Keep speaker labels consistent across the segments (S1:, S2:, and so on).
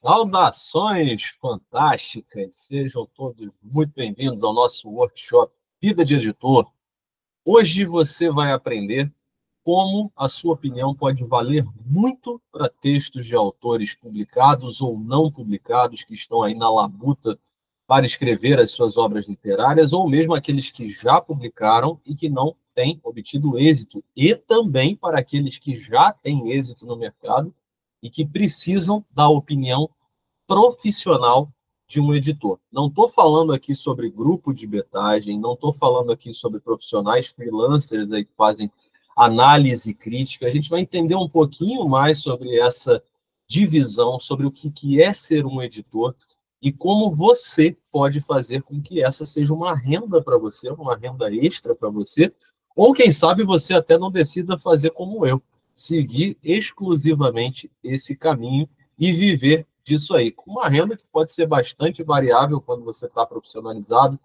S1: Saudações fantásticas! Sejam todos muito bem-vindos ao nosso workshop Vida de Editor. Hoje você vai aprender como a sua opinião pode valer muito para textos de autores publicados ou não publicados que estão aí na labuta para escrever as suas obras literárias, ou mesmo aqueles que já publicaram e que não têm obtido êxito, e também para aqueles que já têm êxito no mercado e que precisam da opinião profissional de um editor. Não estou falando aqui sobre grupo de betagem, não estou falando aqui sobre profissionais freelancers aí que fazem análise crítica. A gente vai entender um pouquinho mais sobre essa divisão, sobre o que é ser um editor e como você pode fazer com que essa seja uma renda para você, uma renda extra para você, ou quem sabe você até não decida fazer como eu, seguir exclusivamente esse caminho e viver disso aí, com uma renda que pode ser bastante variável quando você está profissionalizado,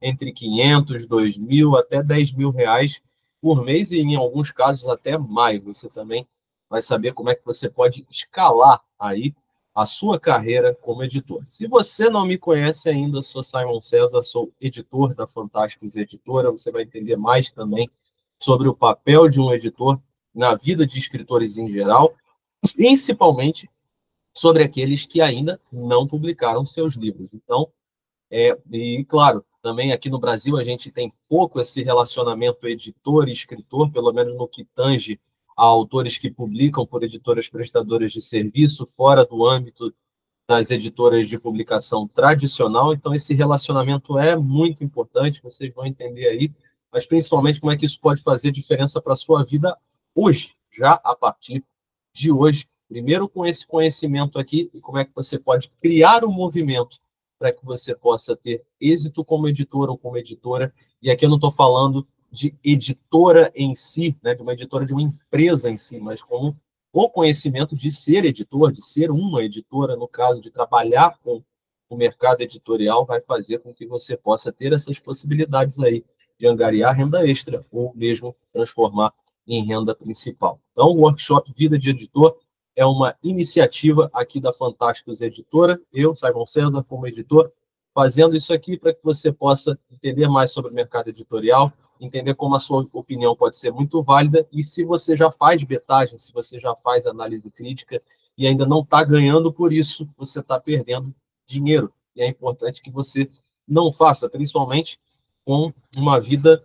S1: entre 500, 2.000 até 10.000 reais por mês, e em alguns casos até mais. Você também vai saber como é que você pode escalar aí a sua carreira como editor. Se você não me conhece ainda, sou Simon César, sou editor da Fantásticos Editora. Você vai entender mais também sobre o papel de um editor na vida de escritores em geral, principalmente sobre aqueles que ainda não publicaram seus livros. Então, e claro, também aqui no Brasil a gente tem pouco esse relacionamento editor e escritor, pelo menos no que tange a autores que publicam por editoras prestadoras de serviço, fora do âmbito das editoras de publicação tradicional. Então, esse relacionamento é muito importante, vocês vão entender aí, mas principalmente como é que isso pode fazer diferença para a sua vida hoje, já a partir de hoje. Primeiro com esse conhecimento aqui e como é que você pode criar um movimento para que você possa ter êxito como editor ou como editora. E aqui eu não estou falando de editora em si, né, de uma editora de uma empresa em si, mas como o conhecimento de ser editor, de ser uma editora, no caso de trabalhar com o mercado editorial, vai fazer com que você possa ter essas possibilidades aí de angariar renda extra ou mesmo transformar em renda principal. Então, o workshop Vida de Editor é uma iniciativa aqui da Fantásticos Editora, eu, Simon César, como editor, fazendo isso aqui para que você possa entender mais sobre o mercado editorial, entender como a sua opinião pode ser muito válida, e se você já faz betagem, se você já faz análise crítica e ainda não está ganhando por isso, você está perdendo dinheiro. E é importante que você não faça, principalmente com uma vida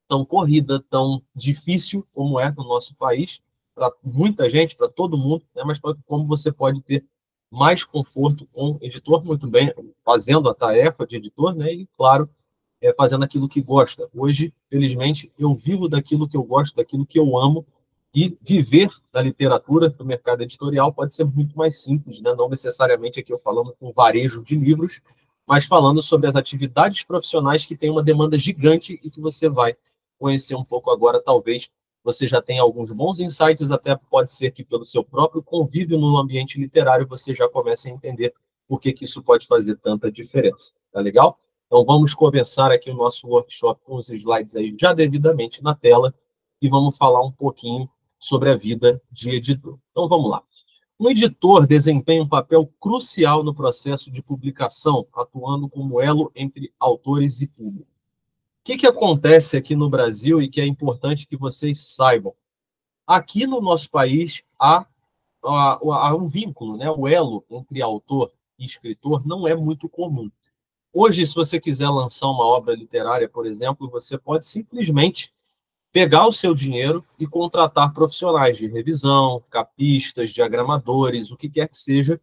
S1: tão corrida, tão difícil como é no nosso país, para muita gente, para todo mundo, né? Mas como você pode ter mais conforto com o editor, muito bem, fazendo a tarefa de editor, né? E, claro, fazendo aquilo que gosta. Hoje, felizmente, eu vivo daquilo que eu gosto, daquilo que eu amo, e viver da literatura, do mercado editorial, pode ser muito mais simples, né? Não necessariamente aqui eu falando com varejo de livros, mas falando sobre as atividades profissionais que têm uma demanda gigante e que você vai conhecer um pouco agora. Talvez você já tenha alguns bons insights, até pode ser que pelo seu próprio convívio no ambiente literário você já comece a entender por que isso pode fazer tanta diferença. Tá legal? Então vamos começar aqui o nosso workshop com os slides aí já devidamente na tela e vamos falar um pouquinho sobre a vida de editor. Então vamos lá. Um editor desempenha um papel crucial no processo de publicação, atuando como elo entre autores e público. O que acontece aqui no Brasil e que é importante que vocês saibam? Aqui no nosso país há um vínculo, né? O elo entre autor e escritor não é muito comum. Hoje, se você quiser lançar uma obra literária, por exemplo, você pode simplesmente pegar o seu dinheiro e contratar profissionais de revisão, capistas, diagramadores, o que quer que seja,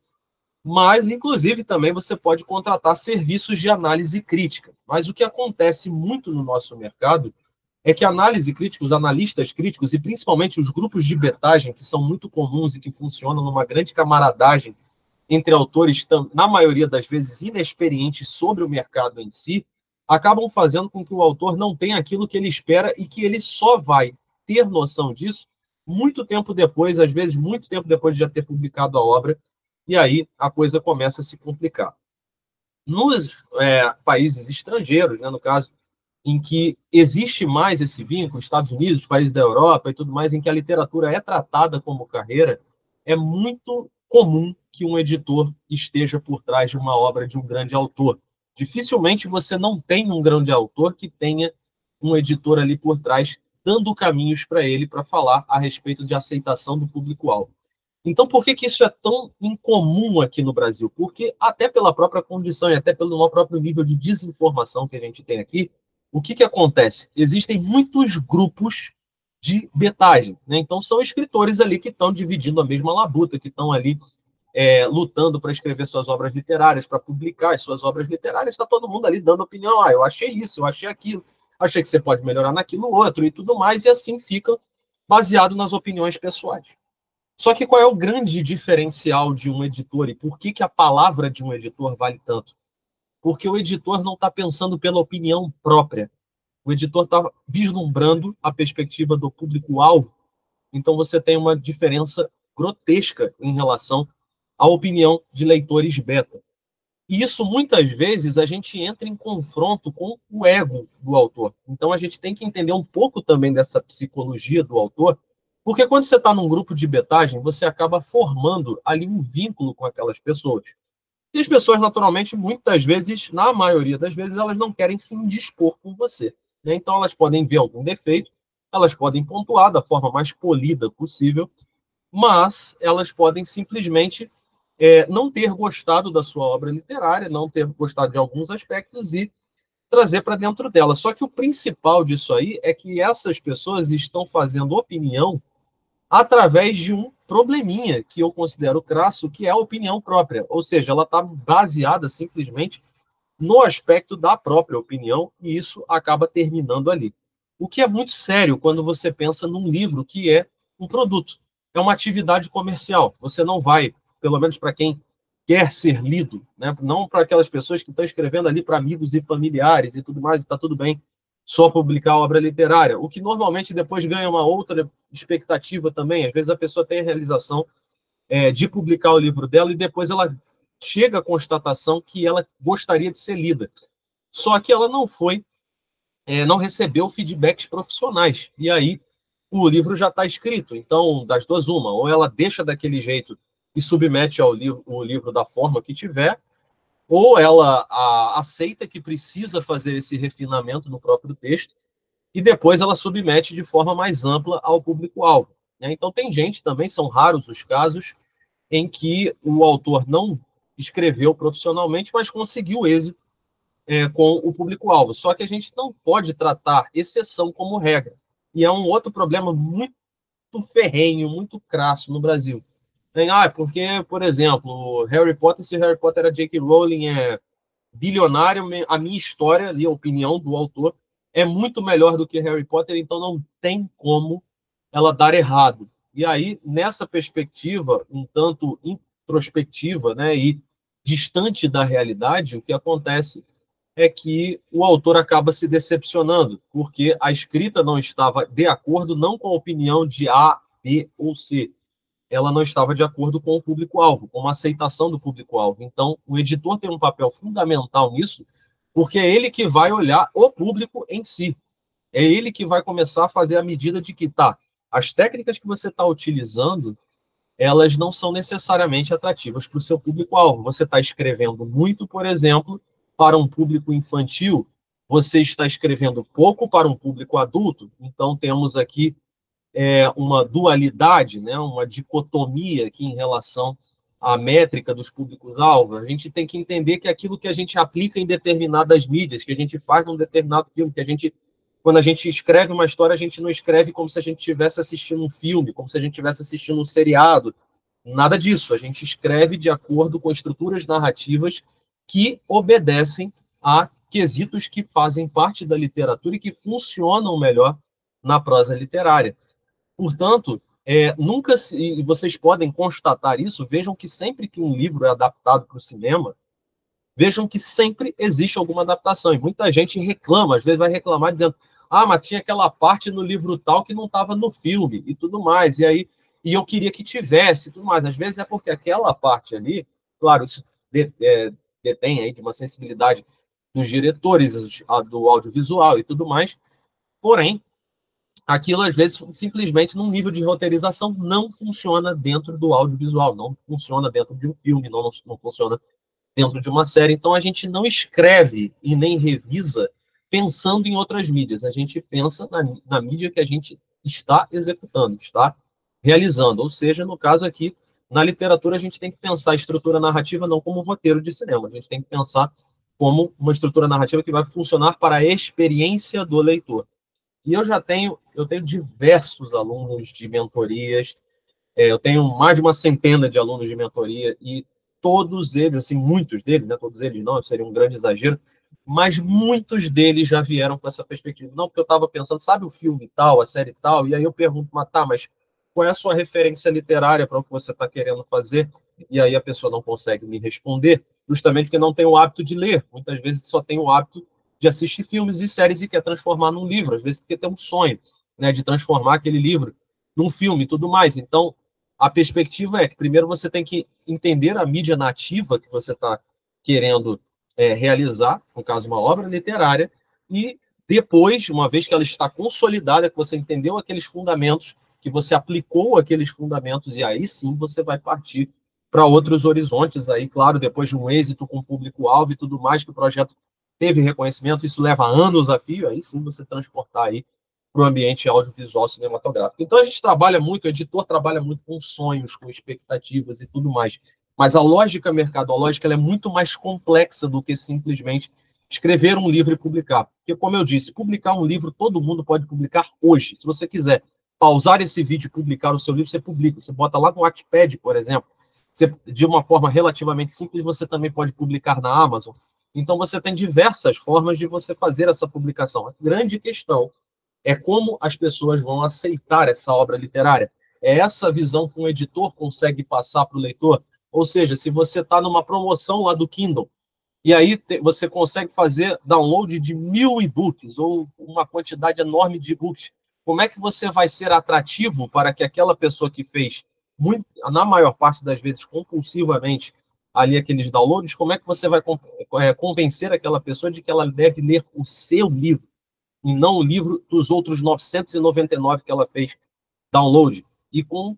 S1: mas, inclusive, também você pode contratar serviços de análise crítica. Mas o que acontece muito no nosso mercado é que a análise crítica, os analistas críticos e principalmente os grupos de betagem, que são muito comuns e que funcionam numa grande camaradagem entre autores, na maioria das vezes inexperientes sobre o mercado em si, acabam fazendo com que o autor não tenha aquilo que ele espera e que ele só vai ter noção disso muito tempo depois, às vezes muito tempo depois de já ter publicado a obra, e aí a coisa começa a se complicar. Nos países estrangeiros, né, no caso, em que existe mais esse vínculo, Estados Unidos, países da Europa e tudo mais, em que a literatura é tratada como carreira, é muito comum que um editor esteja por trás de uma obra de um grande autor. Dificilmente você não tem um grande autor que tenha um editor ali por trás, dando caminhos para ele para falar a respeito de aceitação do público-alvo. Então, por que isso é tão incomum aqui no Brasil? Porque, até pela própria condição e até pelo próprio nível de desinformação que a gente tem aqui, o que acontece? Existem muitos grupos de betagem, né? Então, são escritores ali que estão dividindo a mesma labuta, que estão ali lutando para escrever suas obras literárias, para publicar as suas obras literárias. Está todo mundo ali dando opinião. Ah, eu achei isso, eu achei aquilo, achei que você pode melhorar naquilo outro e tudo mais, e assim fica baseado nas opiniões pessoais. Só que qual é o grande diferencial de um editor e por que a palavra de um editor vale tanto? Porque o editor não está pensando pela opinião própria. O editor está vislumbrando a perspectiva do público-alvo. Então você tem uma diferença grotesca em relação à opinião de leitores beta. E isso, muitas vezes, a gente entra em confronto com o ego do autor. Então a gente tem que entender um pouco também dessa psicologia do autor, porque quando você está num grupo de betagem, você acaba formando ali um vínculo com aquelas pessoas. E as pessoas, naturalmente, muitas vezes, na maioria das vezes, elas não querem se indispor com você, né? Então elas podem ver algum defeito, elas podem pontuar da forma mais polida possível, mas elas podem simplesmente não ter gostado da sua obra literária, não ter gostado de alguns aspectos e trazer para dentro dela. Só que o principal disso aí é que essas pessoas estão fazendo opinião através de um probleminha que eu considero crasso, que é a opinião própria. Ou seja, ela está baseada simplesmente no aspecto da própria opinião e isso acaba terminando ali. O que é muito sério quando você pensa num livro que é um produto, é uma atividade comercial. Você não vai, pelo menos para quem quer ser lido, né? Não para aquelas pessoas que estão escrevendo ali para amigos e familiares e tudo mais, e está tudo bem só publicar obra literária, o que normalmente depois ganha uma outra expectativa também. Às vezes a pessoa tem a realização de publicar o livro dela e depois ela chega à constatação que ela gostaria de ser lida. Só que ela não recebeu feedbacks profissionais. E aí o livro já está escrito. Então, das duas, uma. Ou ela deixa daquele jeito e submete o livro da forma que tiver, ou ela aceita que precisa fazer esse refinamento no próprio texto e depois ela submete de forma mais ampla ao público-alvo, né? Então, tem gente também, são raros os casos, em que o autor não escreveu profissionalmente, mas conseguiu êxito com o público-alvo. Só que a gente não pode tratar exceção como regra. E é um outro problema muito ferrenho, muito crasso no Brasil. Porque, por exemplo, Harry Potter, se Harry Potter era J.K. Rowling bilionário, a minha história, ali, a opinião do autor, é muito melhor do que Harry Potter, então não tem como ela dar errado. E aí, nessa perspectiva, um tanto introspectiva, né, e distante da realidade, o que acontece é que o autor acaba se decepcionando, porque a escrita não estava de acordo não com a opinião de A, B ou C, ela não estava de acordo com o público-alvo, com a aceitação do público-alvo. Então, o editor tem um papel fundamental nisso, porque é ele que vai olhar o público em si. É ele que vai começar a fazer a medida de que, as técnicas que você está utilizando, elas não são necessariamente atrativas para o seu público-alvo. Você está escrevendo muito, por exemplo, para um público infantil, você está escrevendo pouco para um público adulto, então temos aqui uma dualidade, né, uma dicotomia aqui em relação à métrica dos públicos-alvo. A gente tem que entender que aquilo que a gente aplica em determinadas mídias, que a gente faz num determinado filme, quando a gente escreve uma história, a gente não escreve como se a gente estivesse assistindo um filme, como se a gente estivesse assistindo um seriado. Nada disso. A gente escreve de acordo com estruturas narrativas que obedecem a quesitos que fazem parte da literatura e que funcionam melhor na prosa literária. Portanto, e vocês podem constatar isso, vejam que sempre que um livro é adaptado para o cinema, vejam que sempre existe alguma adaptação. E muita gente reclama, às vezes vai reclamar dizendo: mas tinha aquela parte no livro tal que não estava no filme e tudo mais. E eu queria que tivesse e tudo mais. Às vezes é porque aquela parte ali, claro, isso detém aí de uma sensibilidade dos diretores do audiovisual e tudo mais, porém, aquilo, às vezes, simplesmente, num nível de roteirização, não funciona dentro do audiovisual, não funciona dentro de um filme, não funciona dentro de uma série. Então, a gente não escreve e nem revisa pensando em outras mídias. A gente pensa na mídia que a gente está executando, está realizando. Ou seja, no caso aqui, na literatura, a gente tem que pensar a estrutura narrativa não como um roteiro de cinema. A gente tem que pensar como uma estrutura narrativa que vai funcionar para a experiência do leitor. E eu tenho diversos alunos de mentorias, eu tenho mais de uma centena de alunos de mentoria e todos eles, assim, muitos deles, né, todos eles não, seria um grande exagero, mas muitos deles já vieram com essa perspectiva. Não, porque eu estava pensando, sabe o filme tal, a série tal, e aí eu pergunto, mas tá, mas qual é a sua referência literária para o que você está querendo fazer? E aí a pessoa não consegue me responder, justamente porque não tem o hábito de ler. Muitas vezes só tem o hábito de assistir filmes e séries e quer transformar num livro, às vezes porque tem um sonho, né, de transformar aquele livro num filme e tudo mais. Então, a perspectiva é que primeiro você tem que entender a mídia nativa que você está querendo realizar, no caso, uma obra literária, e depois, uma vez que ela está consolidada, que você entendeu aqueles fundamentos, que você aplicou aqueles fundamentos, e aí sim você vai partir para outros horizontes, aí, claro, depois de um êxito com público-alvo e tudo mais, que o projeto teve reconhecimento, isso leva anos a fio, aí sim você transportar aí para o ambiente audiovisual cinematográfico. Então, a gente trabalha muito, o editor trabalha muito com sonhos, com expectativas e tudo mais. Mas a lógica mercadológica ela é muito mais complexa do que simplesmente escrever um livro e publicar. Porque, como eu disse, publicar um livro, todo mundo pode publicar hoje. Se você quiser pausar esse vídeo e publicar o seu livro, você publica. Você bota lá no Wattpad, por exemplo. Você, de uma forma relativamente simples, você também pode publicar na Amazon. Então, você tem diversas formas de você fazer essa publicação. A grande questão é como as pessoas vão aceitar essa obra literária. É essa visão que um editor consegue passar para o leitor. Ou seja, se você está numa promoção lá do Kindle, e aí você consegue fazer download de 1000 e-books, ou uma quantidade enorme de e-books, como é que você vai ser atrativo para que aquela pessoa que fez, muito, na maior parte das vezes, compulsivamente, ali aqueles downloads, como é que você vai convencer aquela pessoa de que ela deve ler o seu livro? E não o livro dos outros 999 que ela fez download. E com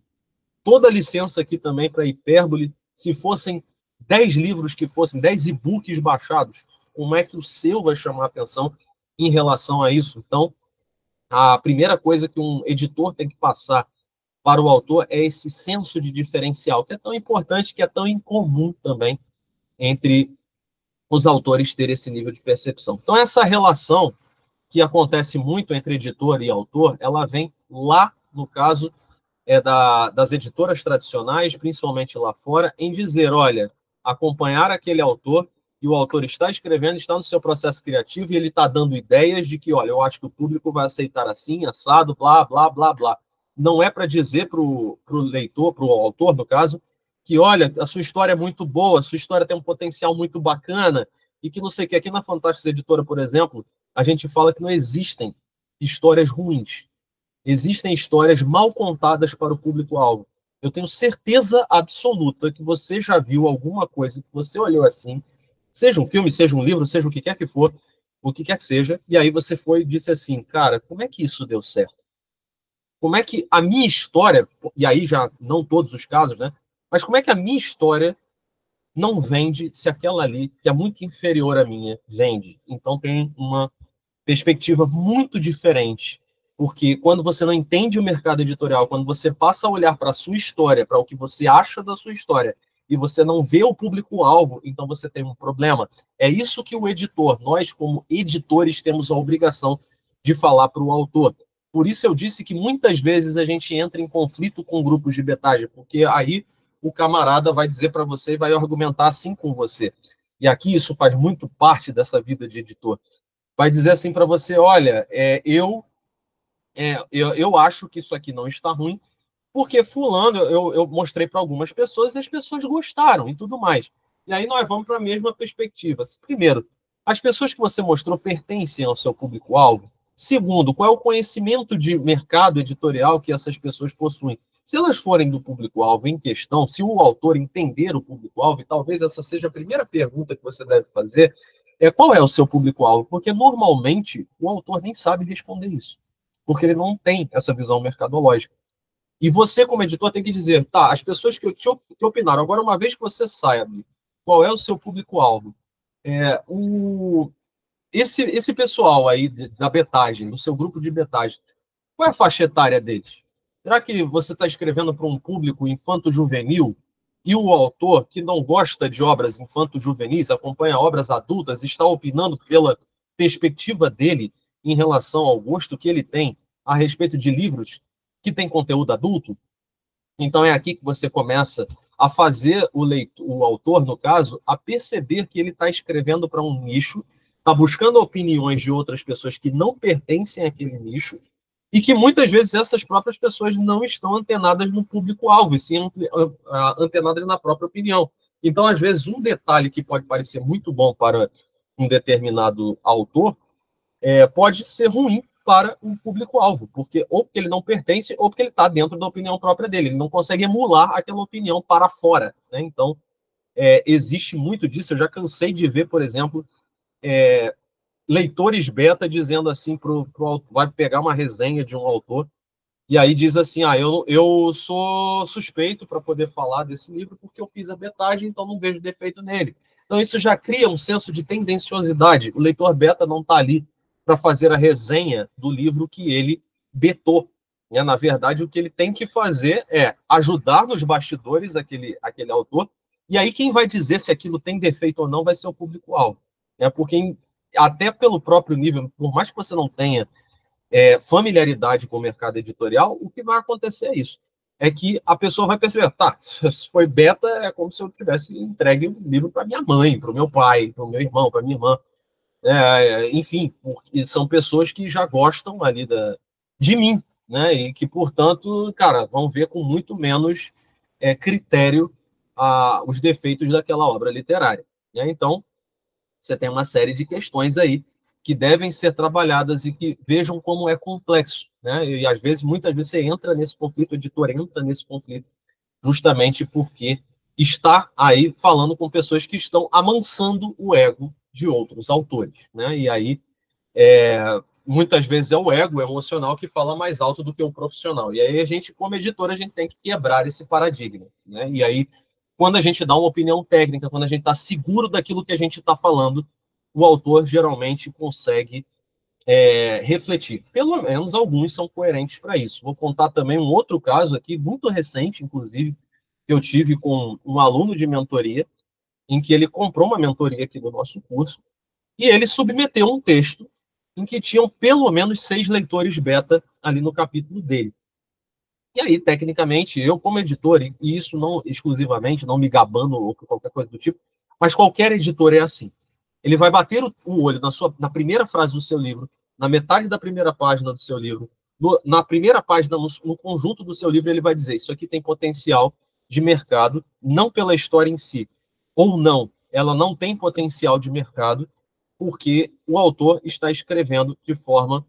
S1: toda a licença aqui também para hipérbole, se fossem 10 livros que fossem, 10 e-books baixados, como é que o seu vai chamar a atenção em relação a isso? Então, a primeira coisa que um editor tem que passar para o autor é esse senso de diferencial, que é tão importante, que é tão incomum também entre os autores terem esse nível de percepção. Então, essa relação que acontece muito entre editor e autor, ela vem lá, no caso, das editoras tradicionais, principalmente lá fora, em dizer, olha, acompanhar aquele autor, e o autor está escrevendo, está no seu processo criativo, e ele está dando ideias de que, olha, eu acho que o público vai aceitar assim, assado, blá, blá, blá, blá. Não é para dizer para o leitor, para o autor, no caso, que, olha, a sua história é muito boa, a sua história tem um potencial muito bacana, e que não sei o que. Aqui na Fantástica Editora, por exemplo, a gente fala que não existem histórias ruins. Existem histórias mal contadas para o público-alvo. Eu tenho certeza absoluta que você já viu alguma coisa que você olhou assim, seja um filme, seja um livro, seja o que quer que for, o que quer que seja, e aí você foi e disse assim, cara, como é que isso deu certo? Como é que a minha história, e aí já não todos os casos, né? Mas como é que a minha história não vende se aquela ali, que é muito inferior à minha, vende? Então tem uma perspectiva muito diferente. Porque quando você não entende o mercado editorial, quando você passa a olhar para a sua história, para o que você acha da sua história, e você não vê o público-alvo, então você tem um problema. É isso que o editor, nós como editores, temos a obrigação de falar para o autor. Por isso eu disse que muitas vezes a gente entra em conflito com grupos de betagem, porque aí o camarada vai dizer para você e vai argumentar assim com você. E aqui isso faz muito parte dessa vida de editor. Vai dizer assim para você, olha, eu acho que isso aqui não está ruim, porque fulano, eu mostrei para algumas pessoas e as pessoas gostaram e tudo mais. E aí nós vamos para a mesma perspectiva. Primeiro, as pessoas que você mostrou pertencem ao seu público-alvo? Segundo, qual é o conhecimento de mercado editorial que essas pessoas possuem? Se elas forem do público-alvo em questão, se o autor entender o público-alvo, e talvez essa seja a primeira pergunta que você deve fazer, qual é o seu público-alvo? Porque normalmente o autor nem sabe responder isso. porque ele não tem essa visão mercadológica. E você, como editor, tem que dizer, tá, as pessoas que opinaram, agora, uma vez que você sabe qual é o seu público-alvo, esse pessoal aí da betagem, do seu grupo de betagem, qual é a faixa etária deles? Será que você está escrevendo para um público infanto-juvenil e o autor, que não gosta de obras infanto-juvenis, acompanha obras adultas, está opinando pela perspectiva dele em relação ao gosto que ele tem a respeito de livros que têm conteúdo adulto? Então é aqui que você começa a fazer o autor, no caso, a perceber que ele está escrevendo para um nicho, está buscando opiniões de outras pessoas que não pertencem àquele nicho, e que muitas vezes essas próprias pessoas não estão antenadas no público-alvo, e sim antenadas na própria opinião. Então, às vezes, um detalhe que pode parecer muito bom para um determinado autor pode ser ruim para o público-alvo, ou porque ele não pertence, ou porque ele está dentro da opinião própria dele. Ele não consegue emular aquela opinião para fora, né? Então, existe muito disso. Eu já cansei de ver, por exemplo, leitores beta dizendo assim, vai pegar uma resenha de um autor, e aí diz assim, eu sou suspeito para poder falar desse livro porque eu fiz a betagem, então não vejo defeito nele. Então isso já cria um senso de tendenciosidade. O leitor beta não está ali para fazer a resenha do livro que ele betou. Né? Na verdade, o que ele tem que fazer é ajudar nos bastidores aquele autor, e aí quem vai dizer se aquilo tem defeito ou não vai ser o público-alvo. Né? Porque até pelo próprio nível, por mais que você não tenha familiaridade com o mercado editorial, o que vai acontecer é isso. É que a pessoa vai perceber, tá, se foi beta, é como se eu tivesse entregue um livro para minha mãe, para o meu pai, para o meu irmão, para minha irmã. Enfim, porque são pessoas que já gostam ali de mim, né? E que, portanto, cara, vão ver com muito menos critério os defeitos daquela obra literária. Né? Então, você tem uma série de questões aí que devem ser trabalhadas e que vejam como é complexo, né? E às vezes, muitas vezes, você entra nesse conflito, o editor entra nesse conflito, justamente porque está aí falando com pessoas que estão amansando o ego de outros autores, né? E aí, muitas vezes é o ego emocional que fala mais alto do que o profissional. E aí a gente, como editor, a gente tem que quebrar esse paradigma, né? E aí, quando a gente dá uma opinião técnica, quando a gente está seguro daquilo que a gente está falando, o autor geralmente consegue refletir. Pelo menos alguns são coerentes para isso. Vou contar também um outro caso aqui, muito recente, inclusive, que eu tive com um aluno de mentoria, em que ele comprou uma mentoria aqui do nosso curso, e ele submeteu um texto em que tinham pelo menos 6 leitores beta ali no capítulo dele. E aí, tecnicamente, eu como editor, e isso não exclusivamente, não me gabando ou qualquer coisa do tipo, mas qualquer editor é assim. Ele vai bater o olho na primeira frase do seu livro, na metade da primeira página do seu livro, na primeira página, no conjunto do seu livro, ele vai dizer, isso aqui tem potencial de mercado, não pela história em si, ou não, ela não tem potencial de mercado, porque o autor está escrevendo de forma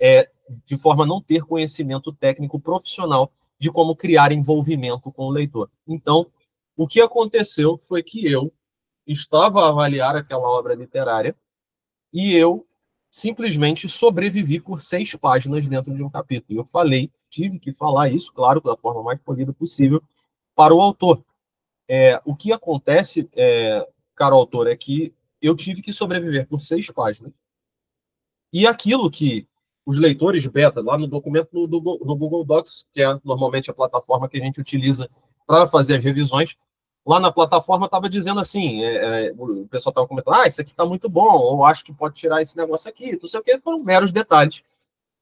S1: a não ter conhecimento técnico profissional de como criar envolvimento com o leitor. Então, o que aconteceu foi que eu estava a avaliar aquela obra literária e eu simplesmente sobrevivi por 6 páginas dentro de um capítulo. E eu tive que falar isso, claro, da forma mais polida possível, para o autor. O que acontece, caro autor, é que eu tive que sobreviver por 6 páginas. E aquilo que os leitores beta, lá no documento do Google Docs, que é normalmente a plataforma que a gente utiliza para fazer as revisões, lá na plataforma estava dizendo assim, o pessoal estava comentando, isso aqui está muito bom, ou acho que pode tirar esse negócio aqui, não sei o que, foram meros detalhes.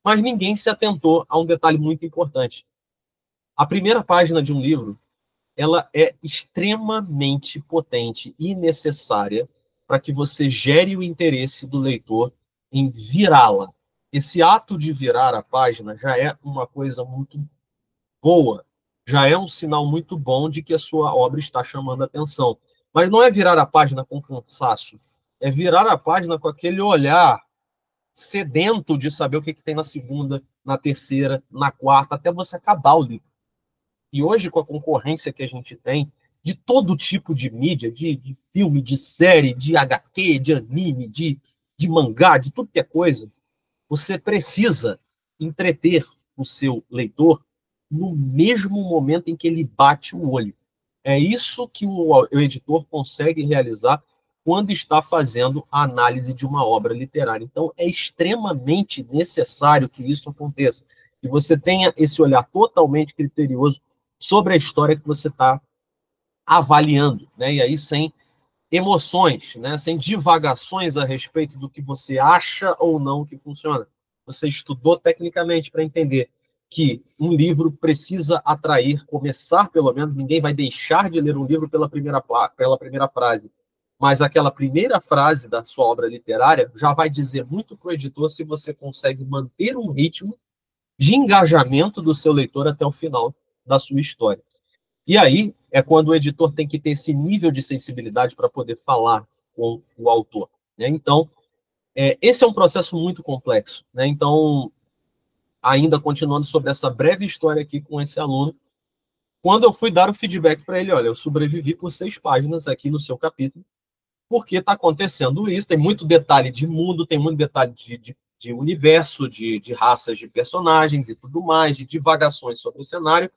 S1: Mas ninguém se atentou a um detalhe muito importante. A primeira página de um livro, ela é extremamente potente e necessária para que você gere o interesse do leitor em virá-la. Esse ato de virar a página já é uma coisa muito boa, já é um sinal muito bom de que a sua obra está chamando a atenção. Mas não é virar a página com cansaço, é virar a página com aquele olhar sedento de saber o que tem na segunda, na terceira, na quarta, até você acabar o livro. E hoje, com a concorrência que a gente tem, de todo tipo de mídia, de filme, de série, de HQ, de anime, de mangá, de tudo que é coisa, você precisa entreter o seu leitor no mesmo momento em que ele bate o olho. É isso que o editor consegue realizar quando está fazendo a análise de uma obra literária. Então, é extremamente necessário que isso aconteça, que você tenha esse olhar totalmente criterioso sobre a história que você está avaliando, né? E aí sem emoções, né? Sem divagações a respeito do que você acha ou não que funciona. Você estudou tecnicamente para entender que um livro precisa atrair, começar pelo menos, ninguém vai deixar de ler um livro pela primeira frase, mas aquela primeira frase da sua obra literária já vai dizer muito para o editor se você consegue manter um ritmo de engajamento do seu leitor até o final da sua história. E aí é quando o editor tem que ter esse nível de sensibilidade para poder falar com o autor, né? Então, esse é um processo muito complexo, né? Então, ainda continuando sobre essa breve história aqui com esse aluno, quando eu fui dar o feedback para ele, olha, eu sobrevivi por 6 páginas aqui no seu capítulo, porque está acontecendo isso, tem muito detalhe de mundo, tem muito detalhe de universo, de raças de personagens e tudo mais, de divagações sobre o cenário,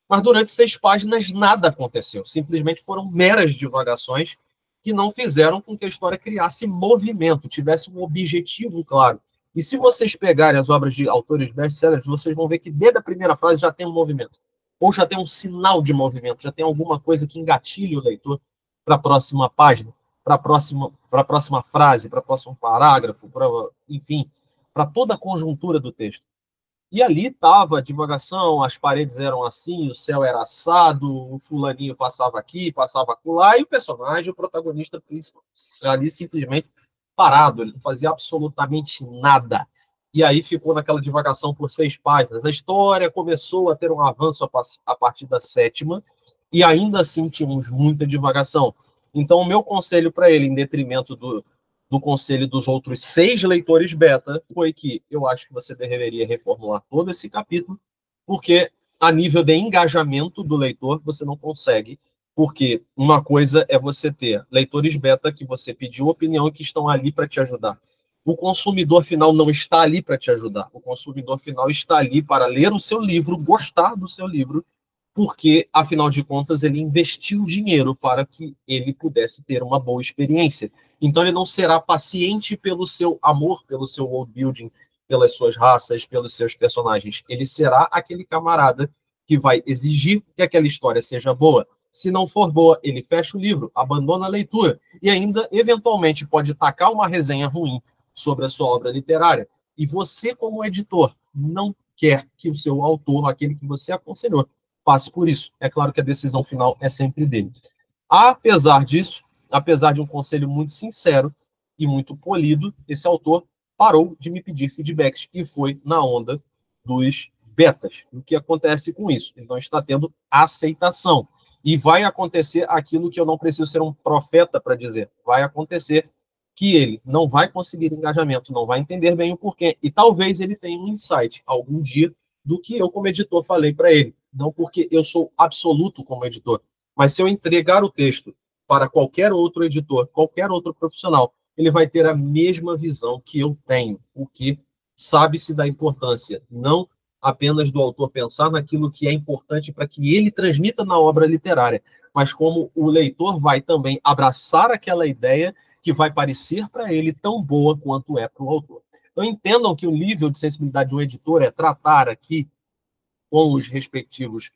S1: mas durante 6 páginas nada aconteceu. Simplesmente foram meras divagações que não fizeram com que a história criasse movimento, tivesse um objetivo claro. E se vocês pegarem as obras de autores best-sellers, vocês vão ver que desde a primeira frase já tem um movimento. Ou já tem um sinal de movimento, já tem alguma coisa que engatilhe o leitor para a próxima página, para a próxima frase, para o próximo parágrafo, enfim, para toda a conjuntura do texto. E ali estava a divagação, as paredes eram assim, o céu era assado, o fulaninho passava aqui, passava acolá, e o personagem, o protagonista principal, ali simplesmente parado, ele não fazia absolutamente nada. E aí ficou naquela divagação por 6 páginas. A história começou a ter um avanço a partir da 7ª, e ainda assim tínhamos muita divagação. Então, o meu conselho para ele, em detrimento do conselho dos outros 6 leitores beta, foi que eu acho que você deveria reformular todo esse capítulo, porque a nível de engajamento do leitor, você não consegue, porque uma coisa é você ter leitores beta que você pediu opinião e que estão ali para te ajudar. O consumidor final não está ali para te ajudar. O consumidor final está ali para ler o seu livro, gostar do seu livro, porque, afinal de contas, ele investiu dinheiro para que ele pudesse ter uma boa experiência. Então, ele não será paciente pelo seu amor, pelo seu world building, pelas suas raças, pelos seus personagens. Ele será aquele camarada que vai exigir que aquela história seja boa. Se não for boa, ele fecha o livro, abandona a leitura e ainda, eventualmente, pode tacar uma resenha ruim sobre a sua obra literária. E você, como editor, não quer que o seu autor, aquele que você aconselhou, passe por isso. É claro que a decisão final é sempre dele. Apesar disso, apesar de um conselho muito sincero e muito polido, esse autor parou de me pedir feedbacks e foi na onda dos betas. O que acontece com isso? Ele não está tendo aceitação. E vai acontecer aquilo que eu não preciso ser um profeta para dizer. Vai acontecer que ele não vai conseguir engajamento, não vai entender bem o porquê. E talvez ele tenha um insight algum dia do que eu, como editor, falei para ele. Não porque eu sou absoluto como editor, mas se eu entregar o texto para qualquer outro editor, qualquer outro profissional, ele vai ter a mesma visão que eu tenho, porque sabe-se da importância, não apenas do autor pensar naquilo que é importante para que ele transmita na obra literária, mas como o leitor vai também abraçar aquela ideia que vai parecer para ele tão boa quanto é para o autor. Então, entendam que o nível de sensibilidade de um editor é tratar aqui com os respectivos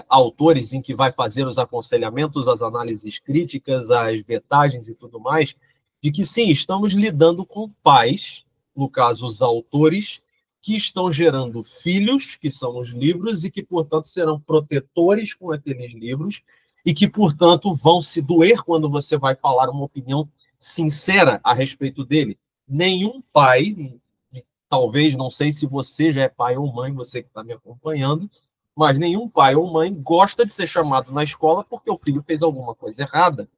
S1: autores em que vai fazer os aconselhamentos, as análises críticas, as betagens e tudo mais, de que sim, estamos lidando com pais, no caso os autores, que estão gerando filhos, que são os livros, e que, portanto, serão protetores com aqueles livros, e que, portanto, vão se doer quando você vai falar uma opinião sincera a respeito dele. Nenhum pai, talvez, não sei se você já é pai ou mãe, você que está me acompanhando, mas nenhum pai ou mãe gosta de ser chamado na escola porque o filho fez alguma coisa errada.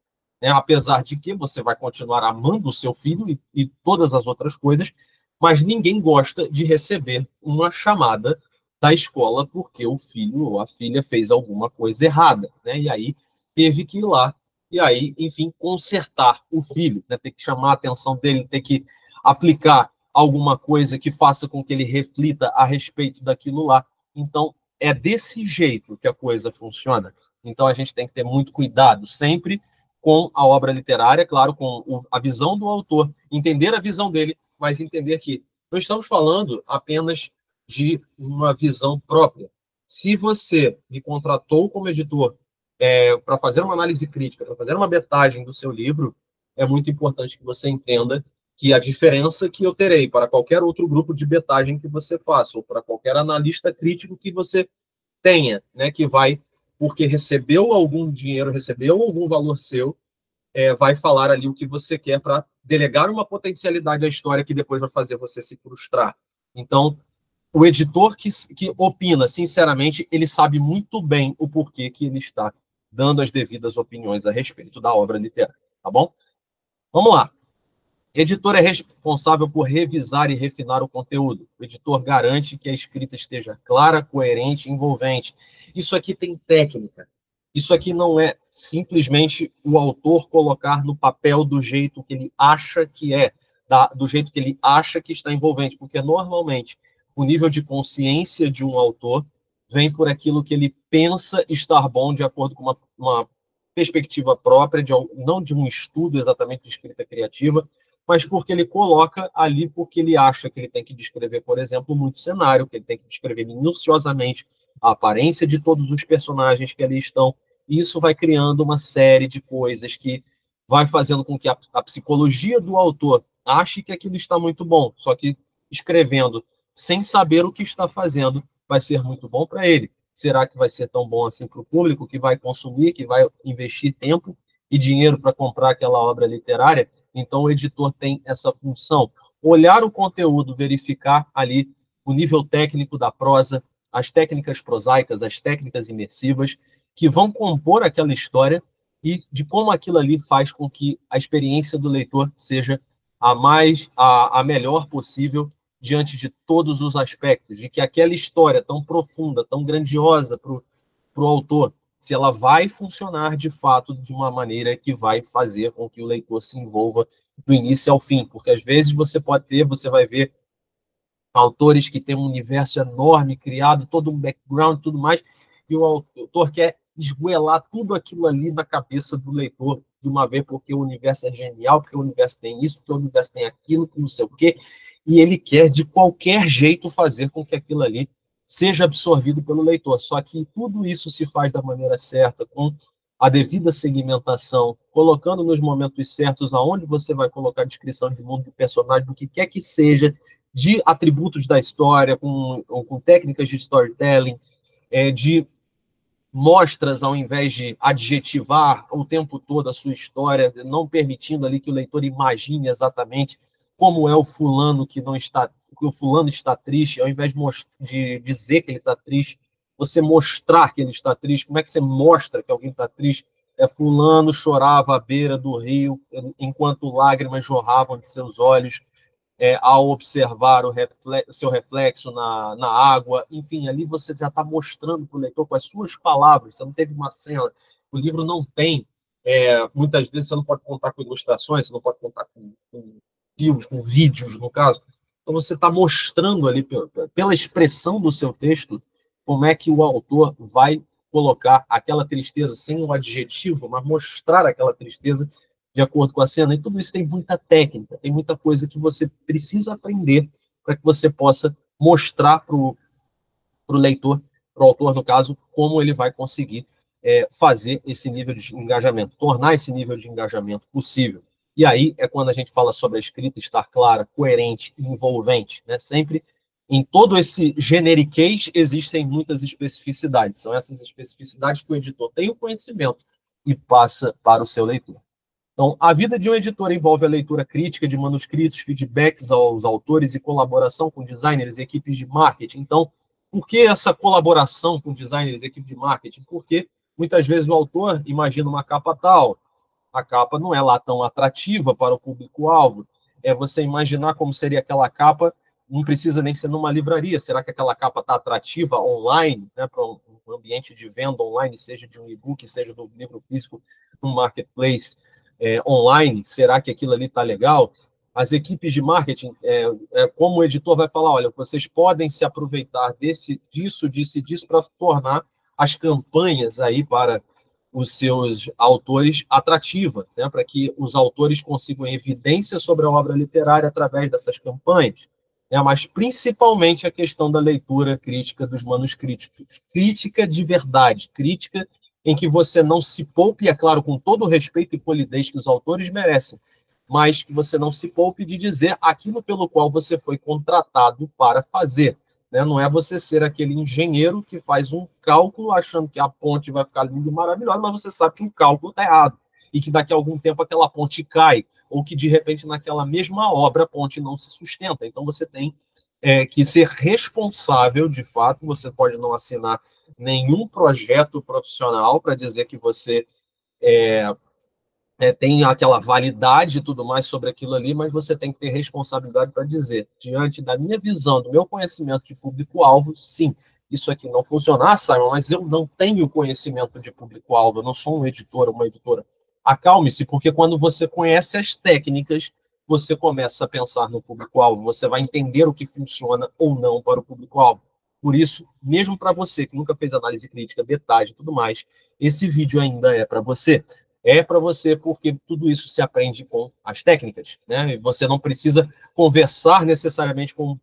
S1: Né? Apesar de que você vai continuar amando o seu filho e todas as outras coisas, mas ninguém gosta de receber uma chamada da escola porque o filho ou a filha fez alguma coisa errada. Né? E aí teve que ir lá e aí, enfim, consertar o filho, né? Ter que chamar a atenção dele, ter que aplicar alguma coisa que faça com que ele reflita a respeito daquilo lá. Então, é desse jeito que a coisa funciona. Então, a gente tem que ter muito cuidado sempre com a obra literária, claro, com a visão do autor, entender a visão dele, mas entender que não estamos falando apenas de uma visão própria. Se você me contratou como editor para fazer uma análise crítica, para fazer uma betagem do seu livro, é muito importante que você entenda que a diferença que eu terei para qualquer outro grupo de betagem que você faça, ou para qualquer analista crítico que você tenha, né, que vai, porque recebeu algum dinheiro, recebeu algum valor seu, vai falar ali o que você quer para delegar uma potencialidade à história que depois vai fazer você se frustrar. Então, o editor que opina, sinceramente, ele sabe muito bem o porquê que ele está dando as devidas opiniões a respeito da obra literária, tá bom? Vamos lá. Editor é responsável por revisar e refinar o conteúdo. O editor garante que a escrita esteja clara, coerente e envolvente. Isso aqui tem técnica. Isso aqui não é simplesmente o autor colocar no papel do jeito que ele acha que é, do jeito que ele acha que está envolvente, porque normalmente o nível de consciência de um autor vem por aquilo que ele pensa estar bom de acordo com uma perspectiva própria, não de um estudo exatamente de escrita criativa, mas porque ele coloca ali porque ele acha que ele tem que descrever, por exemplo, muito cenário, que ele tem que descrever minuciosamente a aparência de todos os personagens que ali estão. E isso vai criando uma série de coisas que vai fazendo com que a psicologia do autor ache que aquilo está muito bom, só que escrevendo sem saber o que está fazendo vai ser muito bom para ele. Será que vai ser tão bom assim para o público que vai consumir, que vai investir tempo e dinheiro para comprar aquela obra literária? Então, o editor tem essa função. Olhar o conteúdo, verificar ali o nível técnico da prosa, as técnicas prosaicas, as técnicas imersivas, que vão compor aquela história e de como aquilo ali faz com que a experiência do leitor seja a melhor possível diante de todos os aspectos, de que aquela história tão profunda, tão grandiosa para o autor, se ela vai funcionar de fato de uma maneira que vai fazer com que o leitor se envolva do início ao fim, porque às vezes você vai ver autores que têm um universo enorme criado, todo um background, tudo mais, e o autor quer esgoelar tudo aquilo ali na cabeça do leitor de uma vez, porque o universo é genial, porque o universo tem isso, porque o universo tem aquilo, que não sei o quê, e ele quer de qualquer jeito fazer com que aquilo ali seja absorvido pelo leitor. Só que tudo isso se faz da maneira certa, com a devida segmentação, colocando nos momentos certos aonde você vai colocar a descrição de mundo de personagem, do que quer que seja, de atributos da história, com técnicas de storytelling, de mostras ao invés de adjetivar o tempo todo a sua história, não permitindo ali que o leitor imagine exatamente como é o fulano que não está, que o fulano está triste, ao invés de dizer que ele está triste, você mostrar que ele está triste. Como é que você mostra que alguém está triste? Fulano chorava à beira do rio enquanto lágrimas jorravam de seus olhos ao observar o seu reflexo na água. Enfim, ali você já está mostrando para o leitor com as suas palavras. Você não teve uma cena. O livro não tem. Muitas vezes você não pode contar com ilustrações, você não pode contar com filmes, com vídeos, no caso. Então você está mostrando ali, pela expressão do seu texto, como é que o autor vai colocar aquela tristeza sem um adjetivo, mas mostrar aquela tristeza de acordo com a cena. E tudo isso tem muita técnica, tem muita coisa que você precisa aprender para que você possa mostrar para o leitor, para o autor, no caso, como ele vai conseguir fazer esse nível de engajamento, tornar esse nível de engajamento possível. E aí é quando a gente fala sobre a escrita estar clara, coerente e envolvente, né? Sempre em todo esse generiquez existem muitas especificidades. São essas especificidades que o editor tem o conhecimento e passa para o seu leitor. Então, a vida de um editor envolve a leitura crítica de manuscritos, feedbacks aos autores e colaboração com designers e equipes de marketing. Então, por que essa colaboração com designers e equipe de marketing? Porque muitas vezes o autor imagina uma capa tal, a capa não é lá tão atrativa para o público-alvo. É você imaginar como seria aquela capa, não precisa nem ser numa livraria. Será que aquela capa está atrativa online, né, para um ambiente de venda online, seja de um e-book, seja do livro físico, no marketplace online? Será que aquilo ali está legal? as equipes de marketing, como o editor vai falar, olha, vocês podem se aproveitar disso para tornar as campanhas aí para os seus autores atrativas, né, para que os autores consigam evidência sobre a obra literária através dessas campanhas, né, mas principalmente a questão da leitura crítica dos manuscritos. Crítica de verdade, crítica em que você não se poupe, é claro, com todo o respeito e polidez que os autores merecem, mas que você não se poupe de dizer aquilo pelo qual você foi contratado para fazer. Né? Não é você ser aquele engenheiro que faz um cálculo achando que a ponte vai ficar linda e maravilhosa, mas você sabe que o cálculo está errado e que daqui a algum tempo aquela ponte cai, ou que de repente naquela mesma obra a ponte não se sustenta. Então você tem que ser responsável, de fato. Você pode não assinar nenhum projeto profissional para dizer que você tem aquela validade e tudo mais sobre aquilo ali, mas você tem que ter responsabilidade para dizer, diante da minha visão, do meu conhecimento de público-alvo, sim, isso aqui não funciona, Simon, mas eu não tenho conhecimento de público-alvo, eu não sou um editor, uma editora. Acalme-se, porque quando você conhece as técnicas, você começa a pensar no público-alvo, você vai entender o que funciona ou não para o público-alvo. Por isso, mesmo para você que nunca fez análise crítica, detalhe e tudo mais, esse vídeo ainda é para você. É para você, porque tudo isso se aprende com as técnicas, né? E você não precisa conversar necessariamente com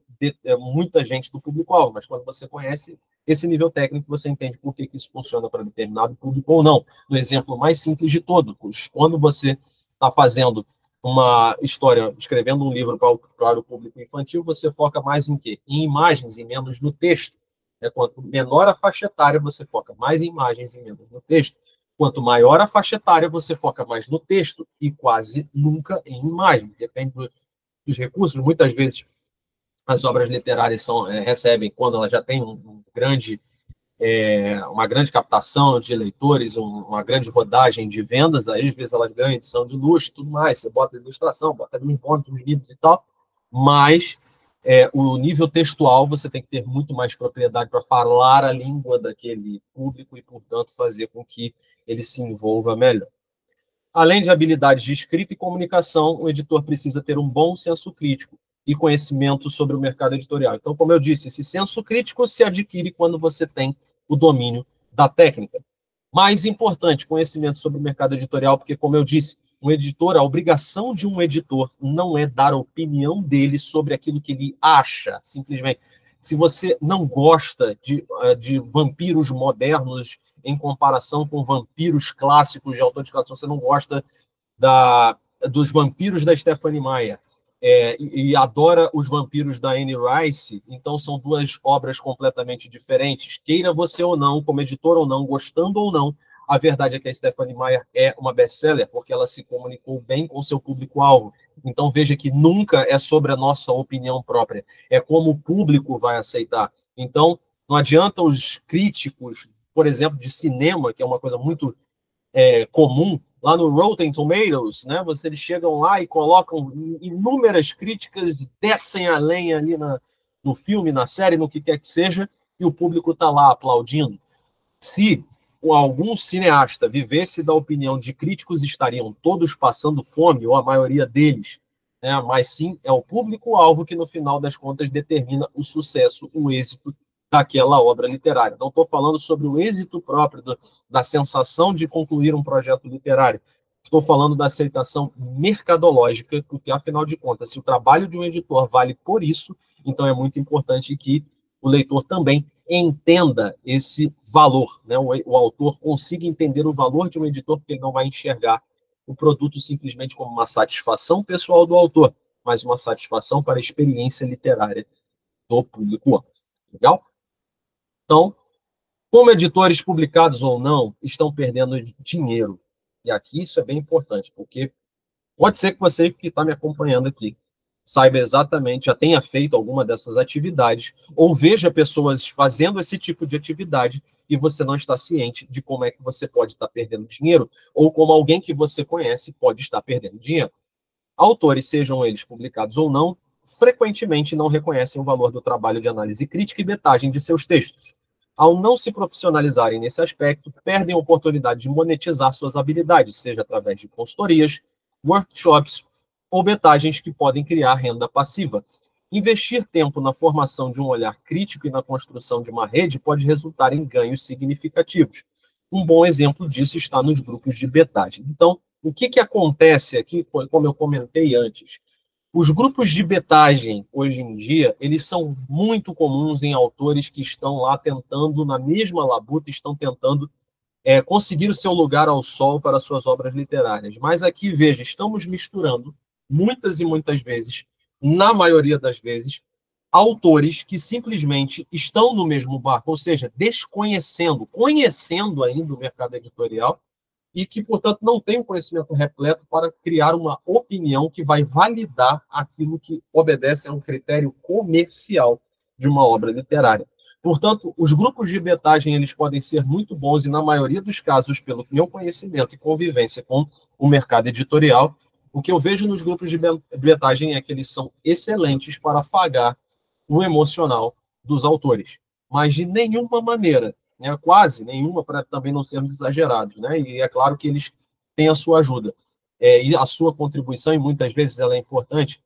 S1: muita gente do público-alvo, mas quando você conhece esse nível técnico, você entende por que isso funciona para determinado público ou não. No exemplo mais simples de todos, quando você está fazendo uma história, escrevendo um livro para o público infantil, você foca mais em quê? Em imagens e menos no texto. Quanto menor a faixa etária, você foca mais em imagens e menos no texto. Quanto maior a faixa etária, você foca mais no texto e quase nunca em imagem. Depende dos recursos. Muitas vezes as obras literárias recebem, quando elas já têm uma grande captação de leitores, uma grande rodagem de vendas, aí às vezes elas ganham edição de luxo e tudo mais. Você bota ilustração, bota nos bônus, nos livros e tal, mas o nível textual você tem que ter muito mais propriedade para falar a língua daquele público e, portanto, fazer com que ele se envolva melhor. Além de habilidades de escrita e comunicação, o editor precisa ter um bom senso crítico e conhecimento sobre o mercado editorial. Então, como eu disse, esse senso crítico se adquire quando você tem o domínio da técnica. Mais importante, conhecimento sobre o mercado editorial, porque, como eu disse, a obrigação de um editor não é dar a opinião dele sobre aquilo que ele acha, simplesmente. Se você não gosta de vampiros modernos em comparação com vampiros clássicos de autor de classe, você não gosta dos vampiros da Stephanie Meyer e adora os vampiros da Anne Rice, então são duas obras completamente diferentes. Queira você ou não, como editor ou não, gostando ou não, a verdade é que a Stephanie Meyer é uma best-seller, porque ela se comunicou bem com seu público-alvo. Então veja que nunca é sobre a nossa opinião própria, é como o público vai aceitar. Então não adianta os críticos, por exemplo, de cinema, que é uma coisa muito comum, lá no Rotten Tomatoes, né? Eles chegam lá e colocam inúmeras críticas, descem a lenha ali no filme, na série, no que quer que seja, e o público está lá aplaudindo. Se algum cineasta vivesse da opinião de críticos, estariam todos passando fome, ou a maioria deles, né? Mas sim, é o público-alvo que, no final das contas, determina o sucesso, o êxito daquela obra literária. Não estou falando sobre o êxito próprio da sensação de concluir um projeto literário. Estou falando da aceitação mercadológica, porque, afinal de contas, se o trabalho de um editor vale por isso, então é muito importante que o leitor também entenda esse valor, né? O autor consiga entender o valor de um editor, porque ele não vai enxergar o produto simplesmente como uma satisfação pessoal do autor, mas uma satisfação para a experiência literária do público. Legal? Então, como editores publicados ou não estão perdendo dinheiro. E aqui isso é bem importante, porque pode ser que você que está me acompanhando aqui saiba exatamente, já tenha feito alguma dessas atividades, ou veja pessoas fazendo esse tipo de atividade e você não está ciente de como é que você pode estar perdendo dinheiro, ou como alguém que você conhece pode estar perdendo dinheiro. Autores, sejam eles publicados ou não, frequentemente não reconhecem o valor do trabalho de análise crítica e betagem de seus textos. Ao não se profissionalizarem nesse aspecto, perdem a oportunidade de monetizar suas habilidades, seja através de consultorias, workshops ou betagens que podem criar renda passiva. Investir tempo na formação de um olhar crítico e na construção de uma rede pode resultar em ganhos significativos. Um bom exemplo disso está nos grupos de betagem. Então, o que acontece aqui, como eu comentei antes? Os grupos de betagem, hoje em dia, eles são muito comuns em autores que estão lá tentando, na mesma labuta, estão tentando conseguir o seu lugar ao sol para suas obras literárias. Mas aqui, veja, estamos misturando, muitas e muitas vezes, na maioria das vezes, autores que simplesmente estão no mesmo barco, ou seja, conhecendo ainda o mercado editorial, e que, portanto, não têm o conhecimento repleto para criar uma opinião que vai validar aquilo que obedece a um critério comercial de uma obra literária. Portanto, os grupos de betagem eles podem ser muito bons e, na maioria dos casos, pelo meu conhecimento e convivência com o mercado editorial, o que eu vejo nos grupos de betagem é que eles são excelentes para afagar o emocional dos autores, mas de nenhuma maneira, né, quase nenhuma, para também não sermos exagerados, né? E é claro que eles têm a sua ajuda, e a sua contribuição, e muitas vezes ela é importante,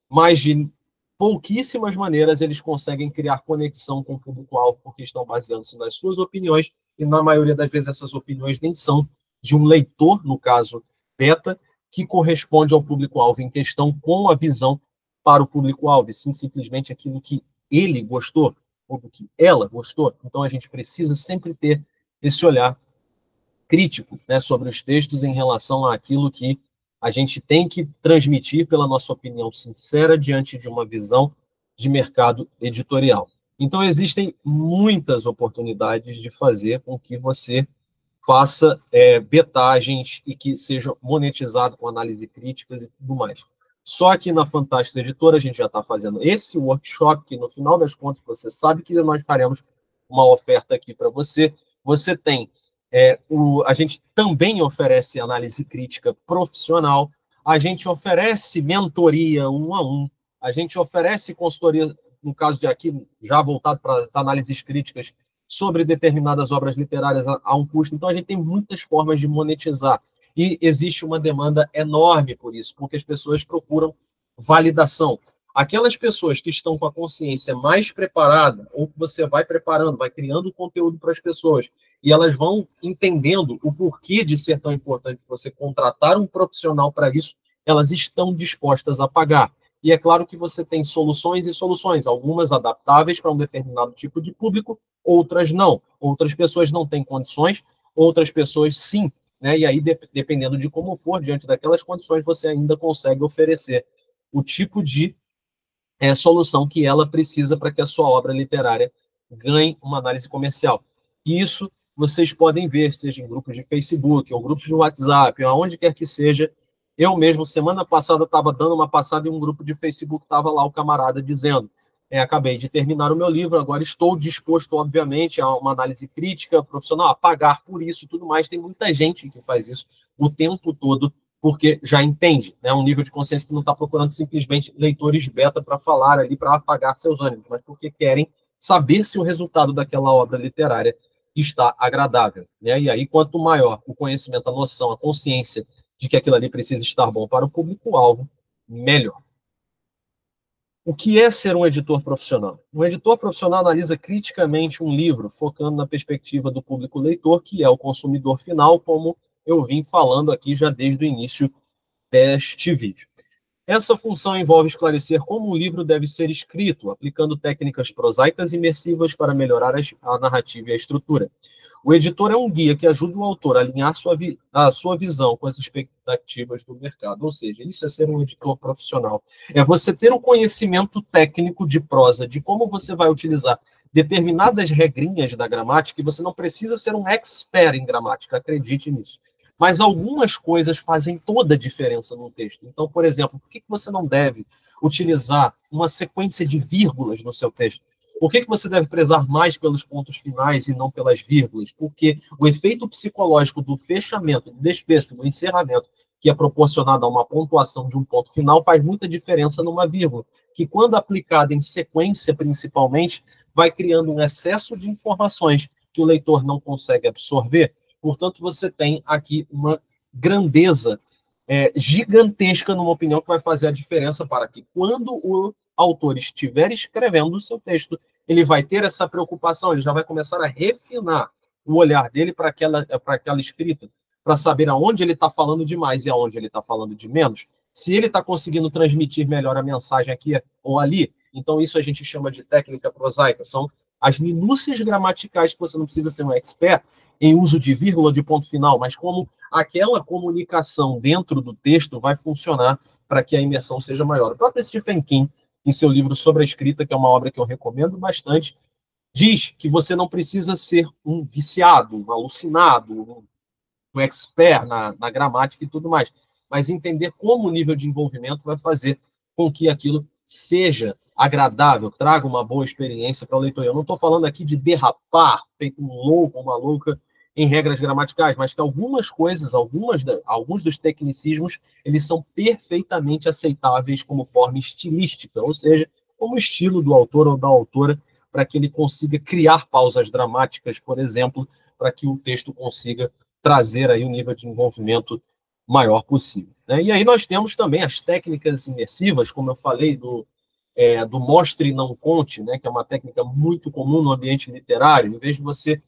S1: mas de pouquíssimas maneiras eles conseguem criar conexão com o público-alvo, porque estão baseando-se nas suas opiniões, e na maioria das vezes essas opiniões nem são de um leitor, no caso beta, que corresponde ao público-alvo em questão com a visão para o público-alvo, e sim simplesmente aquilo que ele gostou, ou do que ela gostou. Então, a gente precisa sempre ter esse olhar crítico, né, sobre os textos em relação àquilo que a gente tem que transmitir pela nossa opinião sincera diante de uma visão de mercado editorial. Então, existem muitas oportunidades de fazer com que você faça betagens e que seja monetizado com análise críticas e tudo mais. Só que na Fantástica Editora a gente já está fazendo esse workshop, que no final das contas você sabe que nós faremos uma oferta aqui para você. Você tem, a gente também oferece análise crítica profissional, a gente oferece mentoria 1-a-1, a gente oferece consultoria, no caso de aqui, já voltado para as análises críticas sobre determinadas obras literárias a um custo. Então, a gente tem muitas formas de monetizar. E existe uma demanda enorme por isso, porque as pessoas procuram validação. Aquelas pessoas que estão com a consciência mais preparada, ou que você vai preparando, vai criando conteúdo para as pessoas, e elas vão entendendo o porquê de ser tão importante você contratar um profissional para isso, elas estão dispostas a pagar. E é claro que você tem soluções e soluções, algumas adaptáveis para um determinado tipo de público, outras não. Outras pessoas não têm condições, outras pessoas sim. Né? E aí, dependendo de como for, diante daquelas condições, você ainda consegue oferecer o tipo de solução que ela precisa para que a sua obra literária ganhe uma análise comercial. E isso vocês podem ver, seja em grupos de Facebook, ou grupos de WhatsApp, ou aonde quer que seja. Eu mesmo, semana passada, estava dando uma passada em um grupo de Facebook, estava lá o camarada dizendo: acabei de terminar o meu livro, agora estou disposto, obviamente, a uma análise crítica profissional, a pagar por isso e tudo mais. Tem muita gente que faz isso o tempo todo, porque já entende, né, um nível de consciência que não está procurando simplesmente leitores beta para falar ali, para apagar seus ânimos, mas porque querem saber se o resultado daquela obra literária está agradável. Né? E aí, quanto maior o conhecimento, a noção, a consciência de que aquilo ali precisa estar bom para o público-alvo, melhor. O que é ser um editor profissional? Um editor profissional analisa criticamente um livro, focando na perspectiva do público leitor, que é o consumidor final, como eu vim falando aqui já desde o início deste vídeo. Essa função envolve esclarecer como o livro deve ser escrito, aplicando técnicas prosaicas e imersivas para melhorar a narrativa e a estrutura. O editor é um guia que ajuda o autor a alinhar a sua visão com as expectativas do mercado. Ou seja, isso é ser um editor profissional. É você ter o conhecimento técnico de prosa, de como você vai utilizar determinadas regrinhas da gramática, e você não precisa ser um expert em gramática, acredite nisso. Mas algumas coisas fazem toda a diferença no texto. Então, por exemplo, por que você não deve utilizar uma sequência de vírgulas no seu texto? Por que você deve prezar mais pelos pontos finais e não pelas vírgulas? Porque o efeito psicológico do fechamento, do desfecho, do encerramento, que é proporcionado a uma pontuação de um ponto final, faz muita diferença numa vírgula, que quando aplicada em sequência, principalmente, vai criando um excesso de informações que o leitor não consegue absorver. Portanto, você tem aqui uma grandeza gigantesca numa opinião que vai fazer a diferença para que, quando o autor estiver escrevendo o seu texto, ele vai ter essa preocupação, ele já vai começar a refinar o olhar dele para aquela escrita, para saber aonde ele está falando de mais e aonde ele está falando de menos. Se ele está conseguindo transmitir melhor a mensagem aqui ou ali, então isso a gente chama de técnica prosaica. São as minúcias gramaticais que você não precisa ser um expert em uso de vírgula, de ponto final, mas como aquela comunicação dentro do texto vai funcionar para que a imersão seja maior. O próprio Stephen King, em seu livro sobre a escrita, que é uma obra que eu recomendo bastante, diz que você não precisa ser um viciado, um alucinado, um expert na gramática e tudo mais, mas entender como o nível de envolvimento vai fazer com que aquilo seja agradável, traga uma boa experiência para o leitor. Eu não estou falando aqui de derrapar, feito um louco, uma louca, em regras gramaticais, mas que algumas coisas, alguns dos tecnicismos, eles são perfeitamente aceitáveis como forma estilística, ou seja, como estilo do autor ou da autora, para que ele consiga criar pausas dramáticas, por exemplo, para que o texto consiga trazer aí um nível de envolvimento maior possível, né? E aí nós temos também as técnicas imersivas, como eu falei, do mostre e não conte, né, que é uma técnica muito comum no ambiente literário. Em vez de você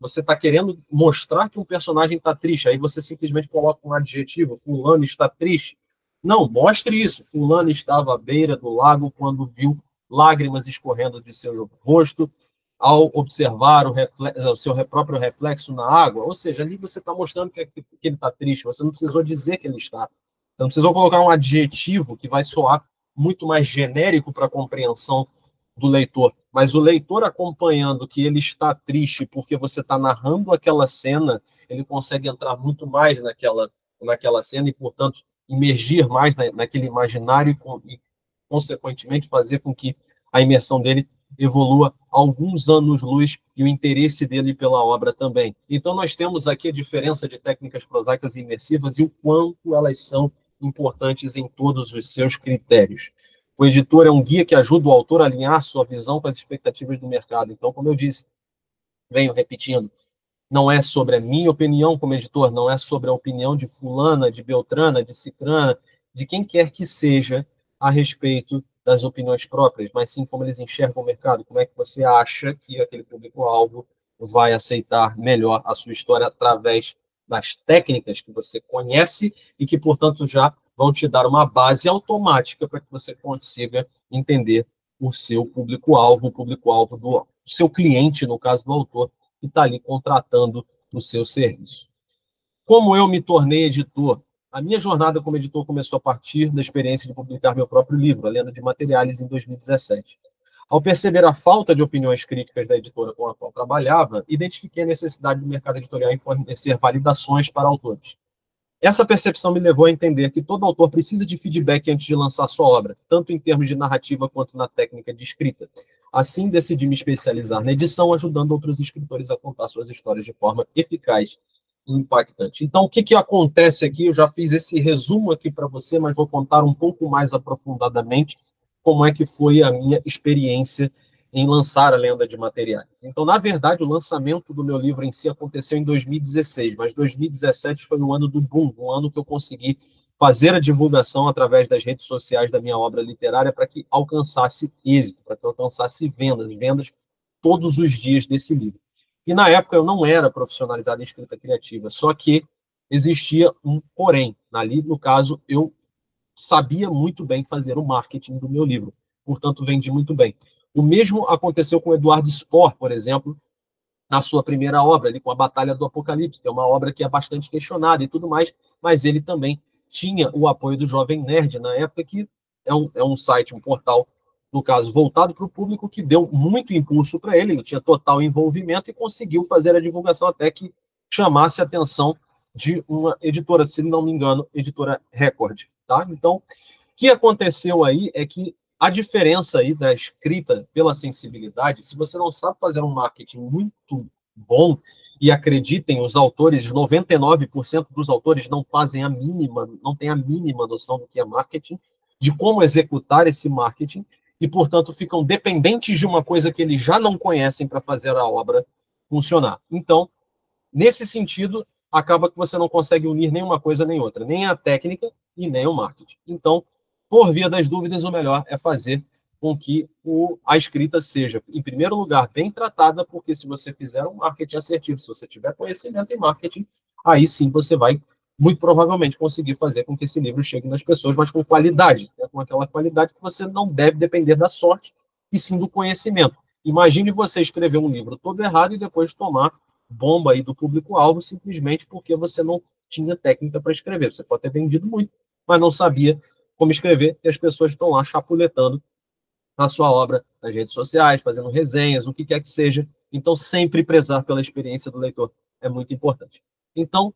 S1: está querendo mostrar que um personagem está triste, aí você simplesmente coloca um adjetivo, fulano está triste. Não, mostre isso. Fulano estava à beira do lago quando viu lágrimas escorrendo de seu rosto ao observar o seu próprio reflexo na água. Ou seja, ali você está mostrando que ele está triste. Você não precisou dizer que ele está. Você não precisou colocar um adjetivo que vai soar muito mais genérico para a compreensão do leitor. Mas o leitor acompanhando que ele está triste porque você está narrando aquela cena, ele consegue entrar muito mais naquela cena e, portanto, imergir mais naquele imaginário e, consequentemente, fazer com que a imersão dele evolua alguns anos-luz e o interesse dele pela obra também. Então, nós temos aqui a diferença de técnicas prosaicas e imersivas e o quanto elas são importantes em todos os seus critérios. O editor é um guia que ajuda o autor a alinhar sua visão com as expectativas do mercado. Então, como eu disse, venho repetindo, não é sobre a minha opinião como editor, não é sobre a opinião de fulana, de beltrana, de cicrana, de quem quer que seja a respeito das opiniões próprias, mas sim como eles enxergam o mercado, como é que você acha que aquele público-alvo vai aceitar melhor a sua história através das técnicas que você conhece e que, portanto, já vão te dar uma base automática para que você consiga entender o seu público-alvo, o público-alvo do seu cliente, no caso do autor, que está ali contratando o seu serviço. Como eu me tornei editor? A minha jornada como editor começou a partir da experiência de publicar meu próprio livro, A Lenda de Materiales, em 2017. Ao perceber a falta de opiniões críticas da editora com a qual trabalhava, identifiquei a necessidade do mercado editorial em fornecer validações para autores. Essa percepção me levou a entender que todo autor precisa de feedback antes de lançar sua obra, tanto em termos de narrativa quanto na técnica de escrita. Assim, decidi me especializar na edição, ajudando outros escritores a contar suas histórias de forma eficaz e impactante. Então, o que acontece aqui? Eu já fiz esse resumo aqui para você, mas vou contar um pouco mais aprofundadamente como é que foi a minha experiência em lançar A Lenda de Materiais. Então, na verdade, o lançamento do meu livro em si aconteceu em 2016, mas 2017 foi o ano do boom, um ano que eu consegui fazer a divulgação através das redes sociais da minha obra literária para que alcançasse êxito, para que alcançasse vendas todos os dias desse livro. E na época eu não era profissionalizado em escrita criativa, só que existia um porém. Ali, no caso, eu sabia muito bem fazer o marketing do meu livro, portanto, vendi muito bem. O mesmo aconteceu com Eduardo Spohr, por exemplo, na sua primeira obra, ali com a Batalha do Apocalipse, que é uma obra que é bastante questionada e tudo mais, mas ele também tinha o apoio do Jovem Nerd na época, que é um site, um portal, no caso, voltado para o público, que deu muito impulso para ele, ele tinha total envolvimento e conseguiu fazer a divulgação até que chamasse a atenção de uma editora, se não me engano, editora Record. Tá? Então, o que aconteceu aí é que a diferença aí da escrita pela sensibilidade, se você não sabe fazer um marketing muito bom, e acreditem, os autores, 99% dos autores não têm a mínima noção do que é marketing, de como executar esse marketing, e, portanto, ficam dependentes de uma coisa que eles já não conhecem para fazer a obra funcionar. Então, nesse sentido, acaba que você não consegue unir nenhuma coisa nem outra, nem a técnica e nem o marketing. Então, por via das dúvidas, o melhor é fazer com que a escrita seja, em primeiro lugar, bem tratada, porque se você fizer um marketing assertivo, se você tiver conhecimento em marketing, aí sim você vai, muito provavelmente, conseguir fazer com que esse livro chegue nas pessoas, mas com qualidade, né? Com aquela qualidade que você não deve depender da sorte, e sim do conhecimento. Imagine você escrever um livro todo errado e depois tomar bomba aí do público-alvo simplesmente porque você não tinha técnica para escrever. Você pode ter vendido muito, mas não sabia como escrever, e as pessoas estão lá chapuletando a sua obra nas redes sociais, fazendo resenhas, o que quer que seja. Então, sempre prezar pela experiência do leitor é muito importante. Então,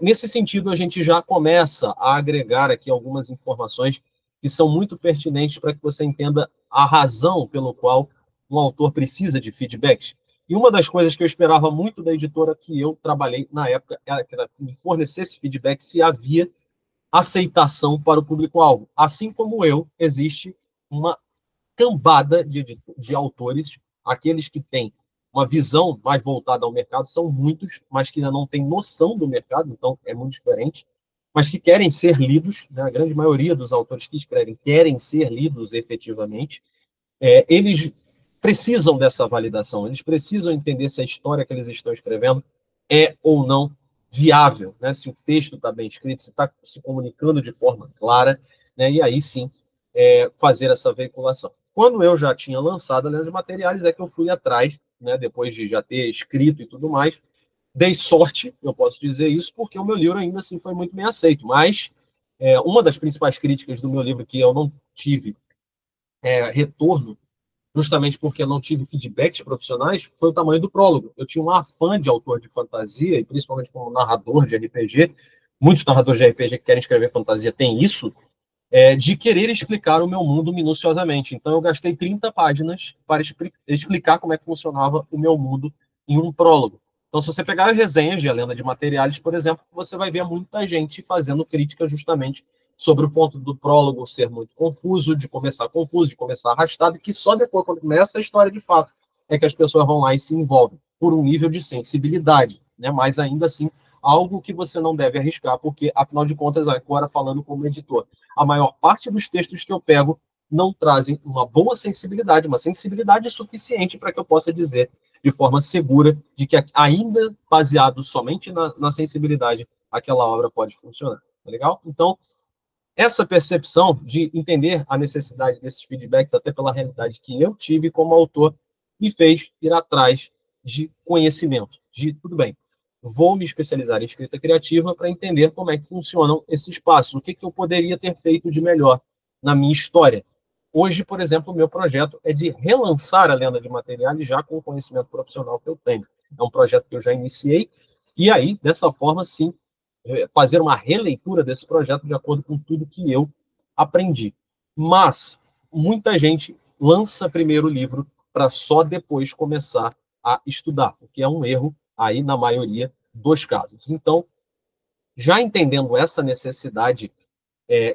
S1: nesse sentido, a gente já começa a agregar aqui algumas informações que são muito pertinentes para que você entenda a razão pelo qual um autor precisa de feedbacks. E uma das coisas que eu esperava muito da editora que eu trabalhei na época era que ela me fornecesse feedback se havia aceitação para o público-alvo. Assim como eu, existe uma cambada de autores, aqueles que têm uma visão mais voltada ao mercado, são muitos, mas que ainda não têm noção do mercado, então é muito diferente, mas que querem ser lidos, né? A grande maioria dos autores que escrevem querem ser lidos efetivamente, eles precisam dessa validação, eles precisam entender se a história que eles estão escrevendo é ou não viável, né? Se o texto está bem escrito, se está se comunicando de forma clara, né? E aí sim fazer essa veiculação. Quando eu já tinha lançado a Lenda de Materiais, é que eu fui atrás, né? Depois de já ter escrito e tudo mais, dei sorte, eu posso dizer isso, porque o meu livro ainda assim foi muito bem aceito, mas uma das principais críticas do meu livro que eu não tive retorno justamente porque eu não tive feedbacks profissionais, foi o tamanho do prólogo. Eu tinha um afã de autor de fantasia, e principalmente como narrador de RPG, muitos narradores de RPG que querem escrever fantasia têm isso, de querer explicar o meu mundo minuciosamente. Então, eu gastei 30 páginas para explicar como é que funcionava o meu mundo em um prólogo. Então, se você pegar as resenhas de A Lenda de Materiais, por exemplo, você vai ver muita gente fazendo crítica justamente sobre o ponto do prólogo ser muito confuso, de começar arrastado, e que só depois, quando começa a história de fato, é que as pessoas vão lá e se envolvem por um nível de sensibilidade, né? Mas ainda assim, algo que você não deve arriscar, porque, afinal de contas, agora falando como editor, a maior parte dos textos que eu pego não trazem uma boa sensibilidade, uma sensibilidade suficiente para que eu possa dizer de forma segura de que ainda baseado somente na sensibilidade, aquela obra pode funcionar. Tá legal? Então, essa percepção de entender a necessidade desses feedbacks, até pela realidade que eu tive como autor, me fez ir atrás de conhecimento, de tudo bem, vou me especializar em escrita criativa para entender como é que funcionam esses passos, o que eu poderia ter feito de melhor na minha história. Hoje, por exemplo, o meu projeto é de relançar a Lenda de Materiais já com o conhecimento profissional que eu tenho. É um projeto que eu já iniciei, e aí, dessa forma, sim, fazer uma releitura desse projeto de acordo com tudo que eu aprendi. Mas muita gente lança primeiro o livro para só depois começar a estudar, o que é um erro aí na maioria dos casos. Então, já entendendo essa necessidade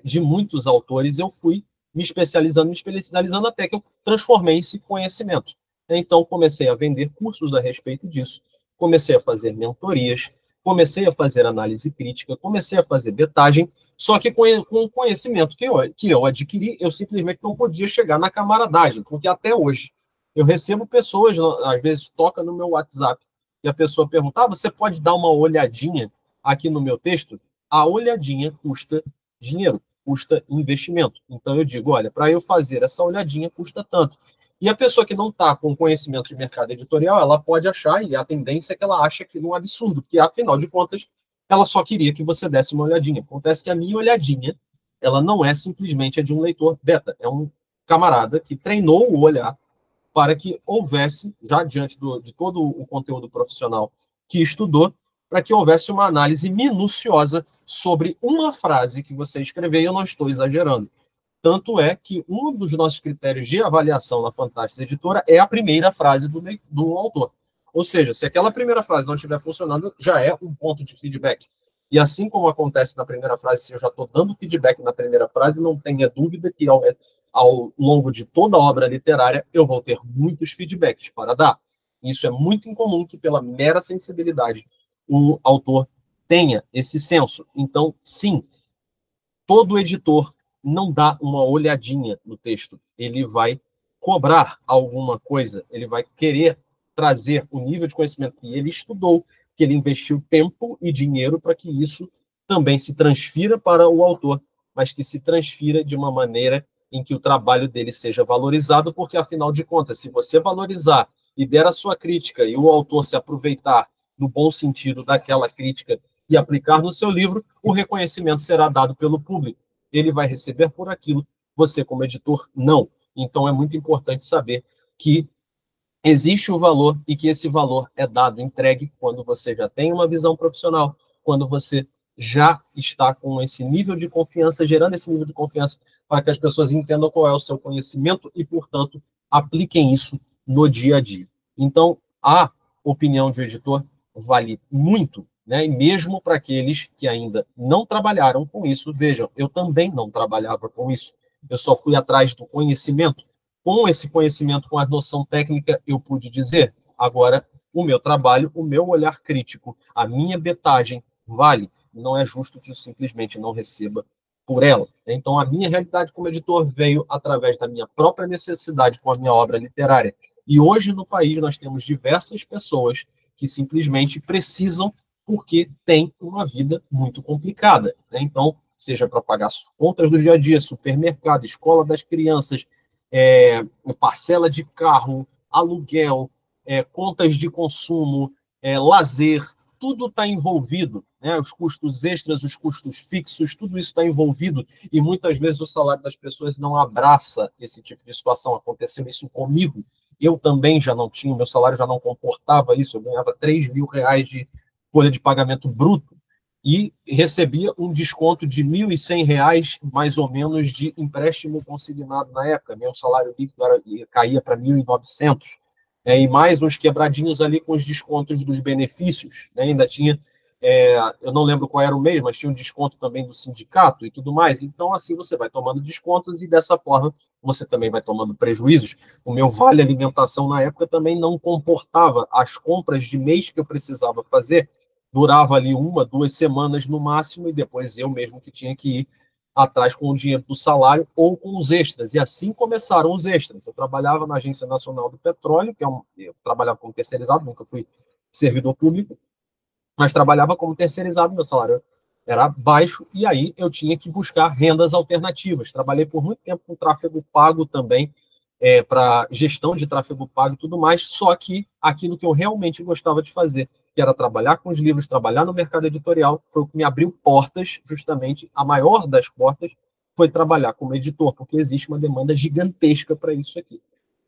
S1: de muitos autores, eu fui me especializando até que eu transformei esse conhecimento. Então, comecei a vender cursos a respeito disso, comecei a fazer mentorias, comecei a fazer análise crítica, comecei a fazer betagem, só que com o conhecimento que eu adquiri, eu simplesmente não podia chegar na camaradagem, porque até hoje eu recebo pessoas, às vezes toca no meu WhatsApp, e a pessoa pergunta, você pode dar uma olhadinha aqui no meu texto? A olhadinha custa dinheiro, custa investimento. Então eu digo, olha, para eu fazer essa olhadinha custa tanto. E a pessoa que não está com conhecimento de mercado editorial, ela pode achar, e a tendência é que ela ache aquilo um absurdo, porque afinal de contas, ela só queria que você desse uma olhadinha. Acontece que a minha olhadinha, ela não é simplesmente a de um leitor beta, é um camarada que treinou o olhar para que houvesse, já diante de todo o conteúdo profissional que estudou, para que houvesse uma análise minuciosa sobre uma frase que você escreveu, e eu não estou exagerando. Tanto é que um dos nossos critérios de avaliação na Fantástica Editora é a primeira frase do autor. Ou seja, se aquela primeira frase não estiver funcionando, já é um ponto de feedback. E assim como acontece na primeira frase, se eu já estou dando feedback na primeira frase, não tenha dúvida que ao longo de toda a obra literária eu vou ter muitos feedbacks para dar. Isso é muito incomum que, pela mera sensibilidade, o autor tenha esse senso. Então, sim, todo editor não dá uma olhadinha no texto. Ele vai cobrar alguma coisa, ele vai querer trazer o nível de conhecimento que ele estudou, que ele investiu tempo e dinheiro para que isso também se transfira para o autor, mas que se transfira de uma maneira em que o trabalho dele seja valorizado, porque, afinal de contas, se você valorizar e der a sua crítica e o autor se aproveitar no bom sentido daquela crítica e aplicar no seu livro, o reconhecimento será dado pelo público. Ele vai receber por aquilo, você, como editor, não. Então, é muito importante saber que existe um valor e que esse valor é dado, entregue, quando você já tem uma visão profissional, quando você já está com esse nível de confiança, gerando esse nível de confiança para que as pessoas entendam qual é o seu conhecimento e, portanto, apliquem isso no dia a dia. Então, a opinião de um editor vale muito, né? E mesmo para aqueles que ainda não trabalharam com isso, vejam, eu também não trabalhava com isso. Eu só fui atrás do conhecimento. Com esse conhecimento, com a noção técnica, eu pude dizer. Agora, o meu trabalho, o meu olhar crítico, a minha betagem vale. Não é justo que eu simplesmente não receba por ela. Então, a minha realidade como editor veio através da minha própria necessidade com a minha obra literária. E hoje, no país, nós temos diversas pessoas que simplesmente precisam porque têm uma vida muito complicada. Então, seja para pagar as contas do dia a dia, supermercado, escola das crianças, parcela de carro, aluguel, contas de consumo, lazer, tudo está envolvido, né? Os custos extras, os custos fixos, tudo isso está envolvido e muitas vezes o salário das pessoas não abraça esse tipo de situação. Aconteceu isso comigo. Eu também já não tinha, meu salário já não comportava isso. Eu ganhava R$ 3.000 de folha de pagamento bruto e recebia um desconto de R$ 1.100, mais ou menos, de empréstimo consignado na época. Meu salário líquido caía para 1.900, e mais uns quebradinhos ali com os descontos dos benefícios. Né? Ainda tinha, eu não lembro qual era o mês, mas tinha um desconto também do sindicato e tudo mais. Então, assim, você vai tomando descontos e, dessa forma, você também vai tomando prejuízos. O meu vale alimentação, na época, também não comportava as compras de mês que eu precisava fazer. Durava ali 1, 2 semanas no máximo, e depois eu mesmo que tinha que ir atrás com o dinheiro do salário ou com os extras. E assim começaram os extras. Eu trabalhava na Agência Nacional do Petróleo, eu trabalhava como terceirizado, nunca fui servidor público, mas trabalhava como terceirizado, meu salário era baixo, e aí eu tinha que buscar rendas alternativas. Trabalhei por muito tempo com tráfego pago também, para gestão de tráfego pago e tudo mais, só que aquilo que eu realmente gostava de fazer, que era trabalhar com os livros, trabalhar no mercado editorial, foi o que me abriu portas, justamente, a maior das portas foi trabalhar como editor, porque existe uma demanda gigantesca para isso aqui.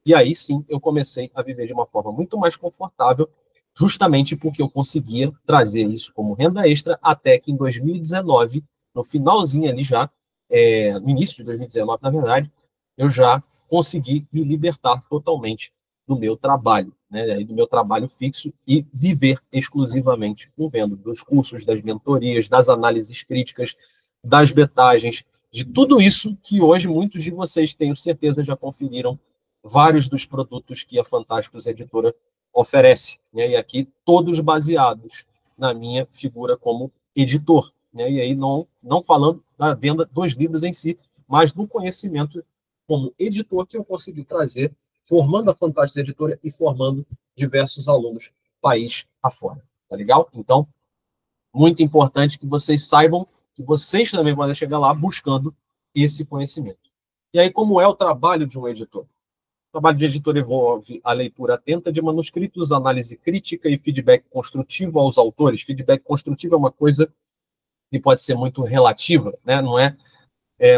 S1: E aí sim, eu comecei a viver de uma forma muito mais confortável, justamente porque eu conseguia trazer isso como renda extra, até que em 2019, no finalzinho ali já, no início de 2019, na verdade, eu já consegui me libertar totalmente do meu trabalho, né, do meu trabalho fixo, e viver exclusivamente com venda dos cursos, das mentorias, das análises críticas, das betagens, de tudo isso que hoje muitos de vocês, tenho certeza, já conferiram vários dos produtos que a Fantásticos Editora oferece, né, e aqui todos baseados na minha figura como editor, né, e aí não falando da venda dos livros em si, mas do conhecimento como editor que eu consegui trazer, formando a Fantástica Editora e formando diversos alunos país afora. Tá legal? Então, muito importante que vocês saibam que vocês também podem chegar lá buscando esse conhecimento. E aí, como é o trabalho de um editor? O trabalho de editor envolve a leitura atenta de manuscritos, análise crítica e feedback construtivo aos autores. Feedback construtivo é uma coisa que pode ser muito relativa, né? Não é?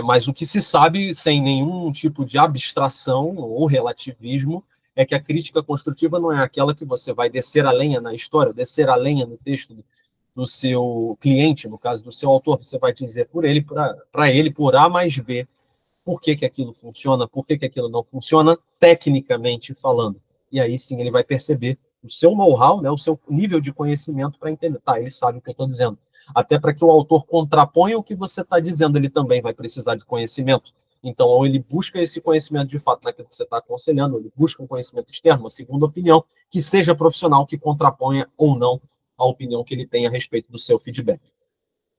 S1: Mas o que se sabe, sem nenhum tipo de abstração ou relativismo, é que a crítica construtiva não é aquela que você vai descer a lenha na história, descer a lenha no texto do seu cliente, no caso do seu autor. Você vai dizer para ele, por A mais B, por que aquilo funciona, por que aquilo não funciona, tecnicamente falando. E aí sim ele vai perceber o seu know-how, né, o seu nível de conhecimento, para entender. Tá, ele sabe o que eu estou dizendo. Até para que o autor contraponha o que você está dizendo, ele também vai precisar de conhecimento. Então, ou ele busca esse conhecimento de fato naquilo que você está aconselhando, ou ele busca um conhecimento externo, uma segunda opinião, que seja profissional, que contraponha ou não a opinião que ele tem a respeito do seu feedback.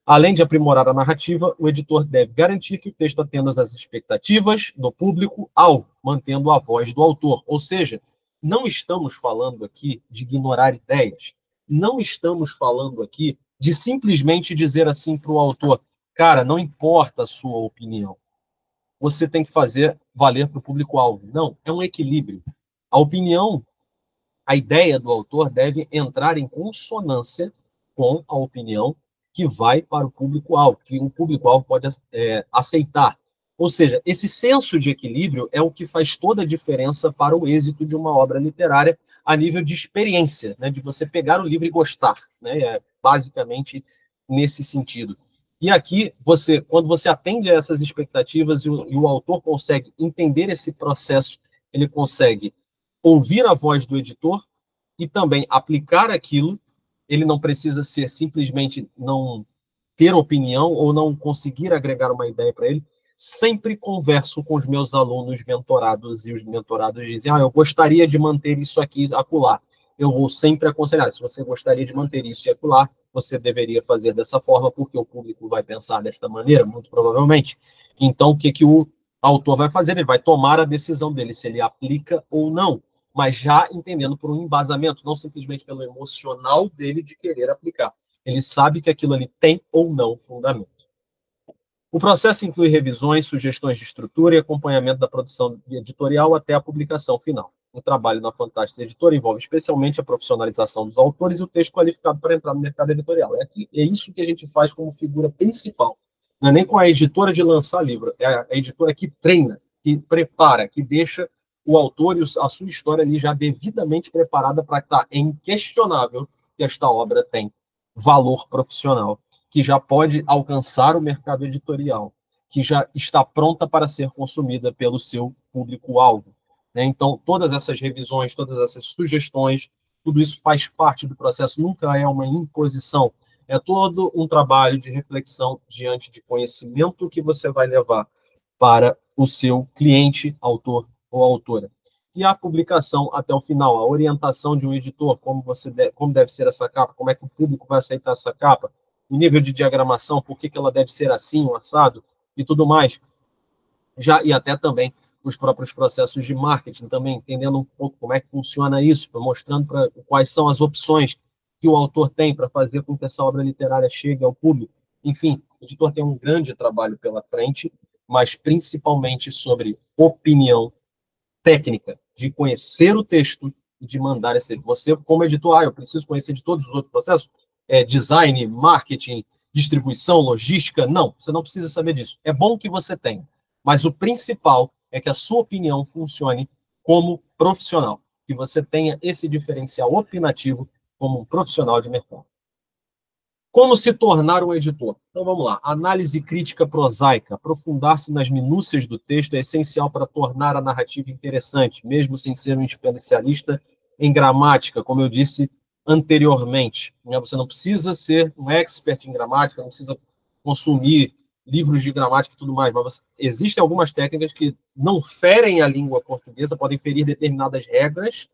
S1: Além de aprimorar a narrativa, o editor deve garantir que o texto atenda às expectativas do público-alvo, mantendo a voz do autor. Ou seja, não estamos falando aqui de ignorar ideias. Não estamos falando aqui de simplesmente dizer assim para o autor: cara, não importa a sua opinião, você tem que fazer valer para o público-alvo. Não, é um equilíbrio. A opinião, a ideia do autor deve entrar em consonância com a opinião que vai para o público-alvo, que o público-alvo pode aceitar. Ou seja, esse senso de equilíbrio é o que faz toda a diferença para o êxito de uma obra literária a nível de experiência, né, de você pegar o livro e gostar, né, basicamente nesse sentido. E aqui, quando você atende a essas expectativas e o autor consegue entender esse processo, ele consegue ouvir a voz do editor e também aplicar aquilo. Ele não precisa ser simplesmente não ter opinião ou não conseguir agregar uma ideia para ele. Sempre converso com os meus alunos mentorados e os mentorados dizem: eu gostaria de manter isso aqui acolá. Eu vou sempre aconselhar: se você gostaria de manter isso e acolá, você deveria fazer dessa forma, porque o público vai pensar desta maneira, muito provavelmente. Então, o que o autor vai fazer? Ele vai tomar a decisão dele, se ele aplica ou não, mas já entendendo por um embasamento, não simplesmente pelo emocional dele de querer aplicar. Ele sabe que aquilo ali tem ou não fundamento. O processo inclui revisões, sugestões de estrutura e acompanhamento da produção editorial até a publicação final. O trabalho na Fantástica Editora envolve especialmente a profissionalização dos autores e o texto qualificado para entrar no mercado editorial. É isso que a gente faz como figura principal. Não é nem com a editora de lançar livro, é a editora que treina, que prepara, que deixa o autor e a sua história ali já devidamente preparada para estar inquestionável que esta obra tem valor profissional, que já pode alcançar o mercado editorial, que já está pronta para ser consumida pelo seu público-alvo. Então, todas essas revisões, todas essas sugestões, tudo isso faz parte do processo, nunca é uma imposição, é todo um trabalho de reflexão diante de conhecimento que você vai levar para o seu cliente, autor ou autora. E a publicação até o final, a orientação de um editor, como deve ser essa capa, como é que o público vai aceitar essa capa, o nível de diagramação, por que ela deve ser assim, um assado, e tudo mais. E até também os próprios processos de marketing, também entendendo um pouco como é que funciona isso, mostrando quais são as opções que o autor tem para fazer com que essa obra literária chegue ao público. Enfim, o editor tem um grande trabalho pela frente, mas principalmente sobre opinião técnica, de conhecer o texto e de mandar esse. Você, como editor, eu preciso conhecer de todos os outros processos, design, marketing, distribuição, logística. Não, você não precisa saber disso. É bom que você tenha, mas o principal é que a sua opinião funcione como profissional, que você tenha esse diferencial opinativo como um profissional de mercado. Como se tornar um editor? Então vamos lá. Análise crítica prosaica. Aprofundar-se nas minúcias do texto é essencial para tornar a narrativa interessante, mesmo sem ser um especialista em gramática, como eu disse anteriormente. Você não precisa ser um expert em gramática, não precisa consumir livros de gramática e tudo mais, mas existem algumas técnicas que não ferem a língua portuguesa, podem ferir determinadas regras,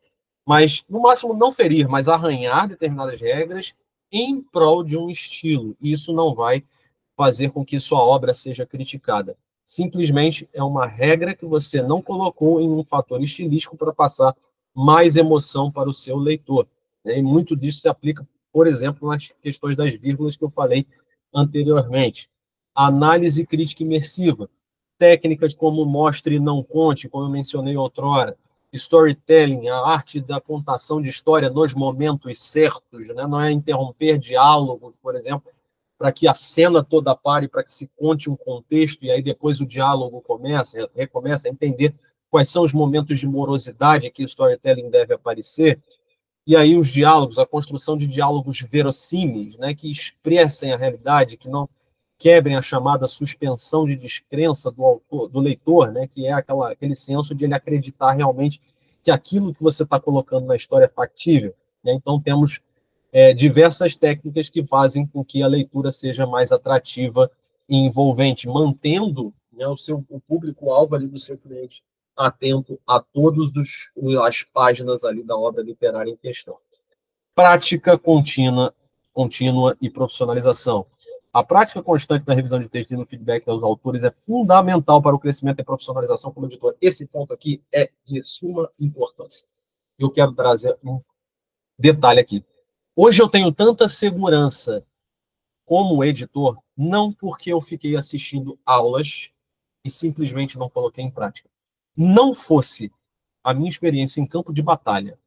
S1: mas, no máximo, não ferir, mas arranhar determinadas regras em prol de um estilo. E isso não vai fazer com que sua obra seja criticada. Simplesmente é uma regra que você não colocou em um fator estilístico para passar mais emoção para o seu leitor. E muito disso se aplica, por exemplo, nas questões das vírgulas que eu falei anteriormente. Análise crítica imersiva. Técnicas como mostre e não conte, como eu mencionei outrora. Storytelling, a arte da contação de história nos momentos certos, né? Não é interromper diálogos, por exemplo, para que a cena toda pare, para que se conte um contexto, e aí depois o diálogo recomeça a entender quais são os momentos de morosidade que o storytelling deve aparecer, e aí os diálogos, a construção de diálogos verossímeis, né? Que expressem a realidade, que não quebrem a chamada suspensão de descrença do leitor, né, que é aquele senso de ele acreditar realmente que aquilo que você está colocando na história é factível. Né? Então, temos diversas técnicas que fazem com que a leitura seja mais atrativa e envolvente, mantendo, né, o público-alvo ali do seu cliente atento a todas as páginas ali da obra literária em questão. Prática contínua e profissionalização. A prática constante na revisão de texto e no feedback aos autores é fundamental para o crescimento e profissionalização como editor. Esse ponto aqui é de suma importância. Eu quero trazer um detalhe aqui. Hoje eu tenho tanta segurança como editor, não porque eu fiquei assistindo aulas e simplesmente não coloquei em prática. Não fosse a minha experiência em campo de batalha,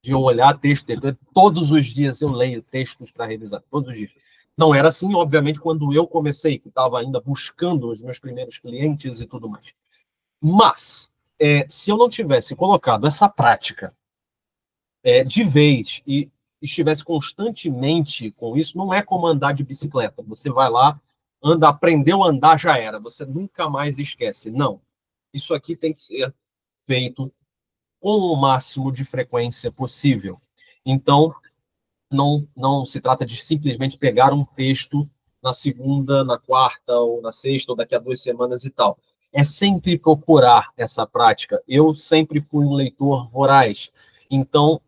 S1: de eu olhar texto, todos os dias eu leio textos para revisar, todos os dias. Não era assim, obviamente, quando eu comecei, que estava ainda buscando os meus primeiros clientes e tudo mais. Mas, se eu não tivesse colocado essa prática de vez e estivesse constantemente com isso, não é como andar de bicicleta. Você vai lá, anda, aprendeu a andar, já era. Você nunca mais esquece. Não. Isso aqui tem que ser feito com o máximo de frequência possível. Então, não se trata de simplesmente pegar um texto na segunda, na quarta, ou na sexta, ou daqui a 2 semanas e tal. É sempre procurar essa prática. Eu sempre fui um leitor voraz. Então,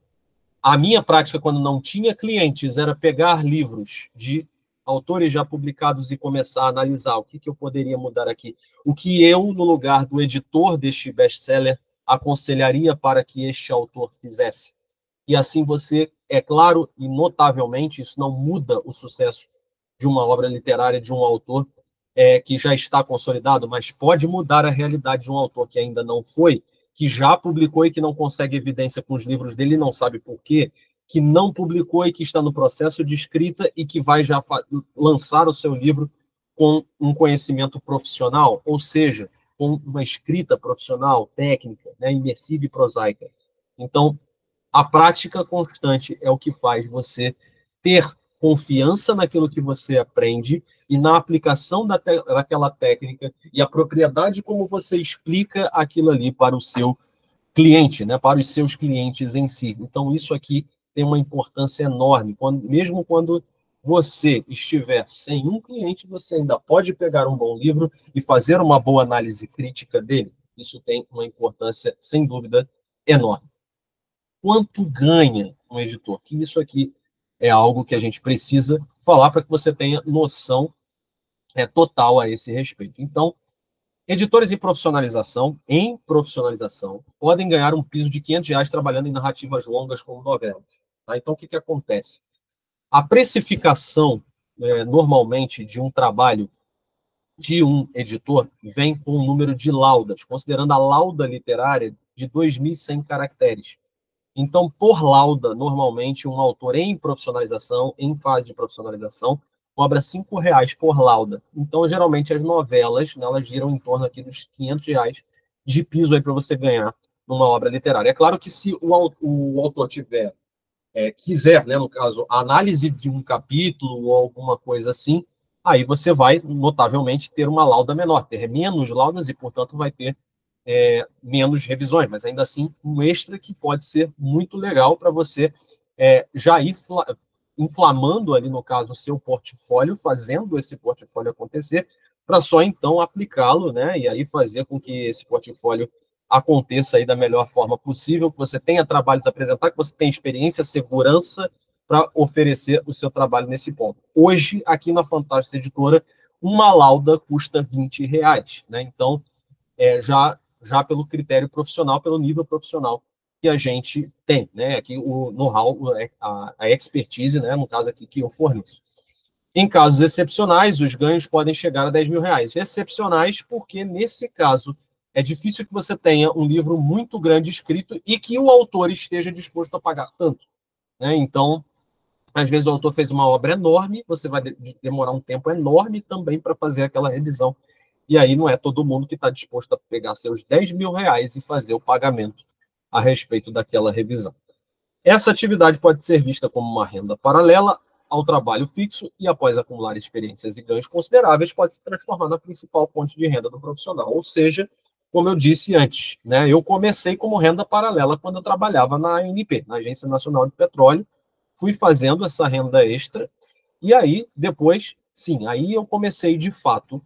S1: a minha prática, quando não tinha clientes, era pegar livros de autores já publicados e começar a analisar o que eu poderia mudar aqui. O que eu, no lugar do editor deste best-seller, aconselharia para que este autor fizesse. E assim você, é claro, e notavelmente, isso não muda o sucesso de uma obra literária de um autor que já está consolidado, mas pode mudar a realidade de um autor que ainda não foi, que já publicou e que não consegue evidência com os livros dele, não sabe por quê, que não publicou e que está no processo de escrita e que vai já lançar o seu livro com um conhecimento profissional, ou seja, com uma escrita profissional, técnica, né, imersiva e prosaica. Então, a prática constante é o que faz você ter confiança naquilo que você aprende e na aplicação daquela técnica e a propriedade como você explica aquilo ali para o seu cliente, né, para os seus clientes em si. Então, isso aqui tem uma importância enorme. Mesmo quando você estiver sem um cliente, você ainda pode pegar um bom livro e fazer uma boa análise crítica dele. Isso tem uma importância, sem dúvida, enorme. Quanto ganha um editor? Que isso aqui é algo que a gente precisa falar para que você tenha noção total a esse respeito. Então, editores em profissionalização, podem ganhar um piso de R$ 500 trabalhando em narrativas longas como novelas. Tá? Então, o que acontece? A precificação, normalmente, de um trabalho de um editor vem com um número de laudas, considerando a lauda literária de 2.100 caracteres. Então, por lauda, normalmente, um autor em profissionalização, em fase de profissionalização, cobra R$ 5 por lauda. Então, geralmente, as novelas, né, elas giram em torno aqui dos R$ 500 de piso aí para você ganhar numa obra literária. É claro que se o autor tiver, quiser, né, no caso, a análise de um capítulo ou alguma coisa assim, aí você vai, notavelmente, ter uma lauda menor, ter menos laudas e, portanto, vai ter menos revisões, mas ainda assim um extra que pode ser muito legal para você já ir inflamando ali, no caso, o seu portfólio, fazendo esse portfólio acontecer, para só então aplicá-lo, né? E aí fazer com que esse portfólio aconteça aí da melhor forma possível, que você tenha trabalhos a apresentar, que você tenha experiência, segurança para oferecer o seu trabalho nesse ponto. Hoje, aqui na Fantástica Editora, uma lauda custa R$ 20, né? Então, já pelo critério profissional, pelo nível profissional que a gente tem, né? Aqui o know-how, a expertise, né? No caso aqui que eu forneço. Em casos excepcionais, os ganhos podem chegar a R$ 10.000. Excepcionais porque, nesse caso, é difícil que você tenha um livro muito grande escrito e que o autor esteja disposto a pagar tanto, né? Então, às vezes o autor fez uma obra enorme, você vai demorar um tempo enorme também para fazer aquela revisão. E aí não é todo mundo que está disposto a pegar seus R$ 10.000 e fazer o pagamento a respeito daquela revisão. Essa atividade pode ser vista como uma renda paralela ao trabalho fixo e, após acumular experiências e ganhos consideráveis, pode se transformar na principal fonte de renda do profissional. Ou seja, como eu disse antes, né, eu comecei como renda paralela quando eu trabalhava na ANP, na Agência Nacional de Petróleo, fui fazendo essa renda extra, e aí, depois, sim, aí eu comecei, de fato,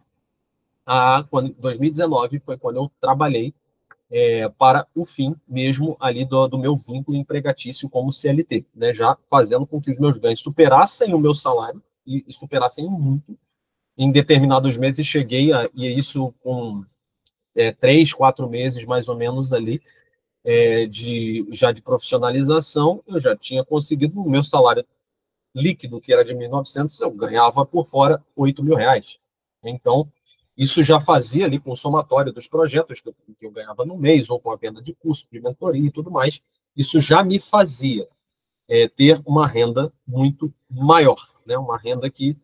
S1: quando, 2019 foi quando eu trabalhei para o fim mesmo ali do meu vínculo empregatício como CLT, né? Já fazendo com que os meus ganhos superassem o meu salário e superassem muito. Em determinados meses cheguei e isso com 3, 4 meses mais ou menos ali, já de profissionalização, eu já tinha conseguido o meu salário líquido, que era de 1.900, eu ganhava por fora R$ 8.000. Então, isso já fazia ali com o somatório dos projetos que eu ganhava no mês, ou com a venda de curso, de mentoria e tudo mais, isso já me fazia ter uma renda muito maior, né? Uma renda que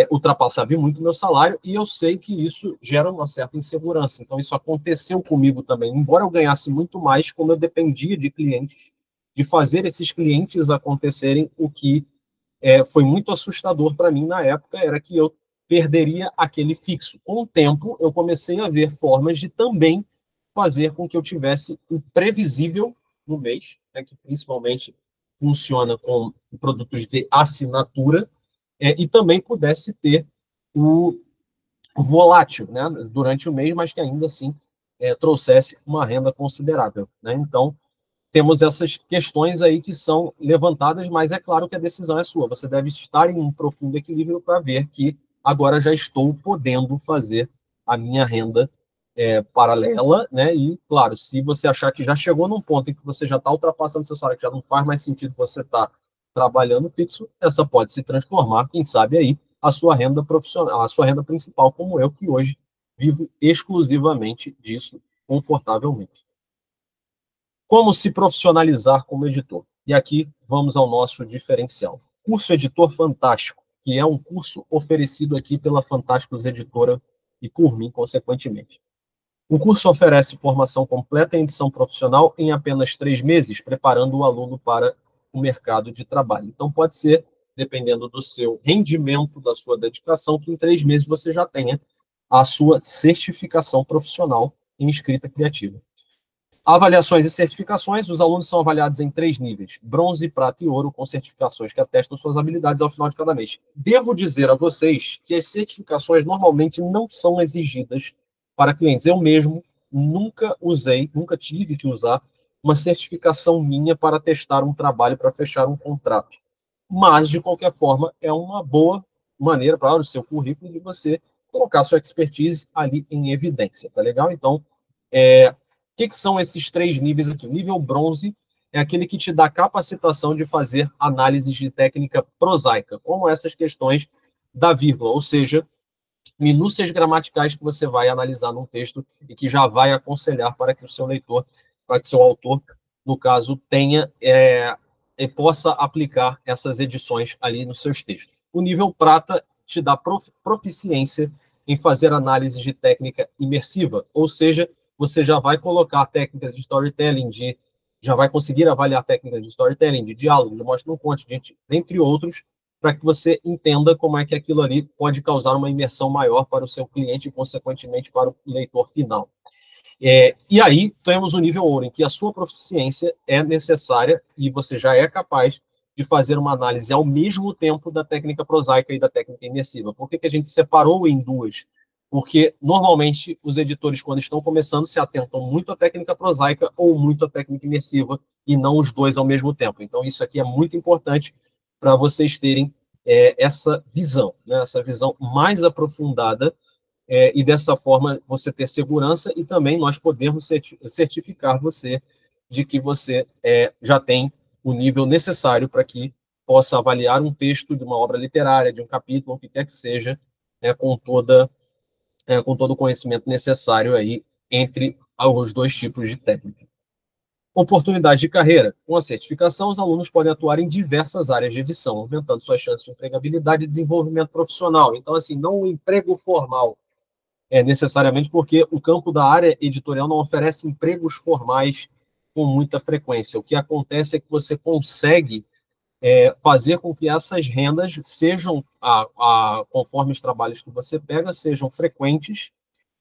S1: ultrapassava muito o meu salário, e eu sei que isso gera uma certa insegurança. Então, isso aconteceu comigo também. Embora eu ganhasse muito mais, como eu dependia de clientes, de fazer esses clientes acontecerem, o que foi muito assustador para mim na época, era que eu perderia aquele fixo. Com o tempo, eu comecei a ver formas de também fazer com que eu tivesse o previsível no mês, né, que principalmente funciona com produtos de assinatura, e também pudesse ter o volátil, né, durante o mês, mas que ainda assim trouxesse uma renda considerável, né? Então, temos essas questões aí que são levantadas, mas é claro que a decisão é sua. Você deve estar em um profundo equilíbrio para ver que agora já estou podendo fazer a minha renda paralela, né? E, claro, se você achar que já chegou num ponto em que você já está ultrapassando seu salário, que já não faz mais sentido você estar trabalhando fixo, essa pode se transformar, quem sabe aí, a sua renda profissional, a sua renda principal, como eu, que hoje vivo exclusivamente disso, confortavelmente. Como se profissionalizar como editor? E aqui vamos ao nosso diferencial. Curso Editor Fantástico, que é um curso oferecido aqui pela Fantásticos Editora e por mim, consequentemente. O curso oferece formação completa em edição profissional em apenas 3 meses, preparando o aluno para o mercado de trabalho. Então, pode ser, dependendo do seu rendimento, da sua dedicação, que em 3 meses você já tenha a sua certificação profissional em escrita criativa. Avaliações e certificações. Os alunos são avaliados em 3 níveis: bronze, prata e ouro, com certificações que atestam suas habilidades ao final de cada mês. Devo dizer a vocês que as certificações normalmente não são exigidas para clientes. Eu mesmo nunca usei, nunca tive que usar uma certificação minha para testar um trabalho, para fechar um contrato. Mas, de qualquer forma, é uma boa maneira para o seu currículo de você colocar sua expertise ali em evidência, tá legal? Então, que são esses 3 níveis aqui? O nível bronze é aquele que te dá capacitação de fazer análises de técnica prosaica, como essas questões da vírgula, ou seja, minúcias gramaticais que você vai analisar num texto e que já vai aconselhar para que o seu leitor, para que o seu autor, no caso, tenha e possa aplicar essas edições ali nos seus textos. O nível prata te dá proficiência em fazer análise de técnica imersiva, ou seja, você já vai colocar técnicas de storytelling, já vai conseguir avaliar técnicas de storytelling, de diálogo, de mostra no conte, entre outros, para que você entenda como é que aquilo ali pode causar uma imersão maior para o seu cliente e, consequentemente, para o leitor final. E aí, temos o nível ouro, em que a sua proficiência é necessária e você já é capaz de fazer uma análise ao mesmo tempo da técnica prosaica e da técnica imersiva. Por que a gente separou em duas? Porque, normalmente, os editores, quando estão começando, se atentam muito à técnica prosaica ou muito à técnica imersiva, e não os dois ao mesmo tempo. Então, isso aqui é muito importante para vocês terem essa visão, né? Essa visão mais aprofundada, e dessa forma você ter segurança e também nós podemos certificar você de que você já tem o nível necessário para que possa avaliar um texto de uma obra literária, de um capítulo, o que quer que seja, com todo o conhecimento necessário aí entre os dois tipos de técnica. Oportunidade de carreira. Com a certificação, os alunos podem atuar em diversas áreas de edição, aumentando suas chances de empregabilidade e desenvolvimento profissional. Então, assim, não um emprego formal, necessariamente, porque o campo da área editorial não oferece empregos formais com muita frequência. O que acontece é que você consegue fazer com que essas rendas sejam, conforme os trabalhos que você pega, sejam frequentes,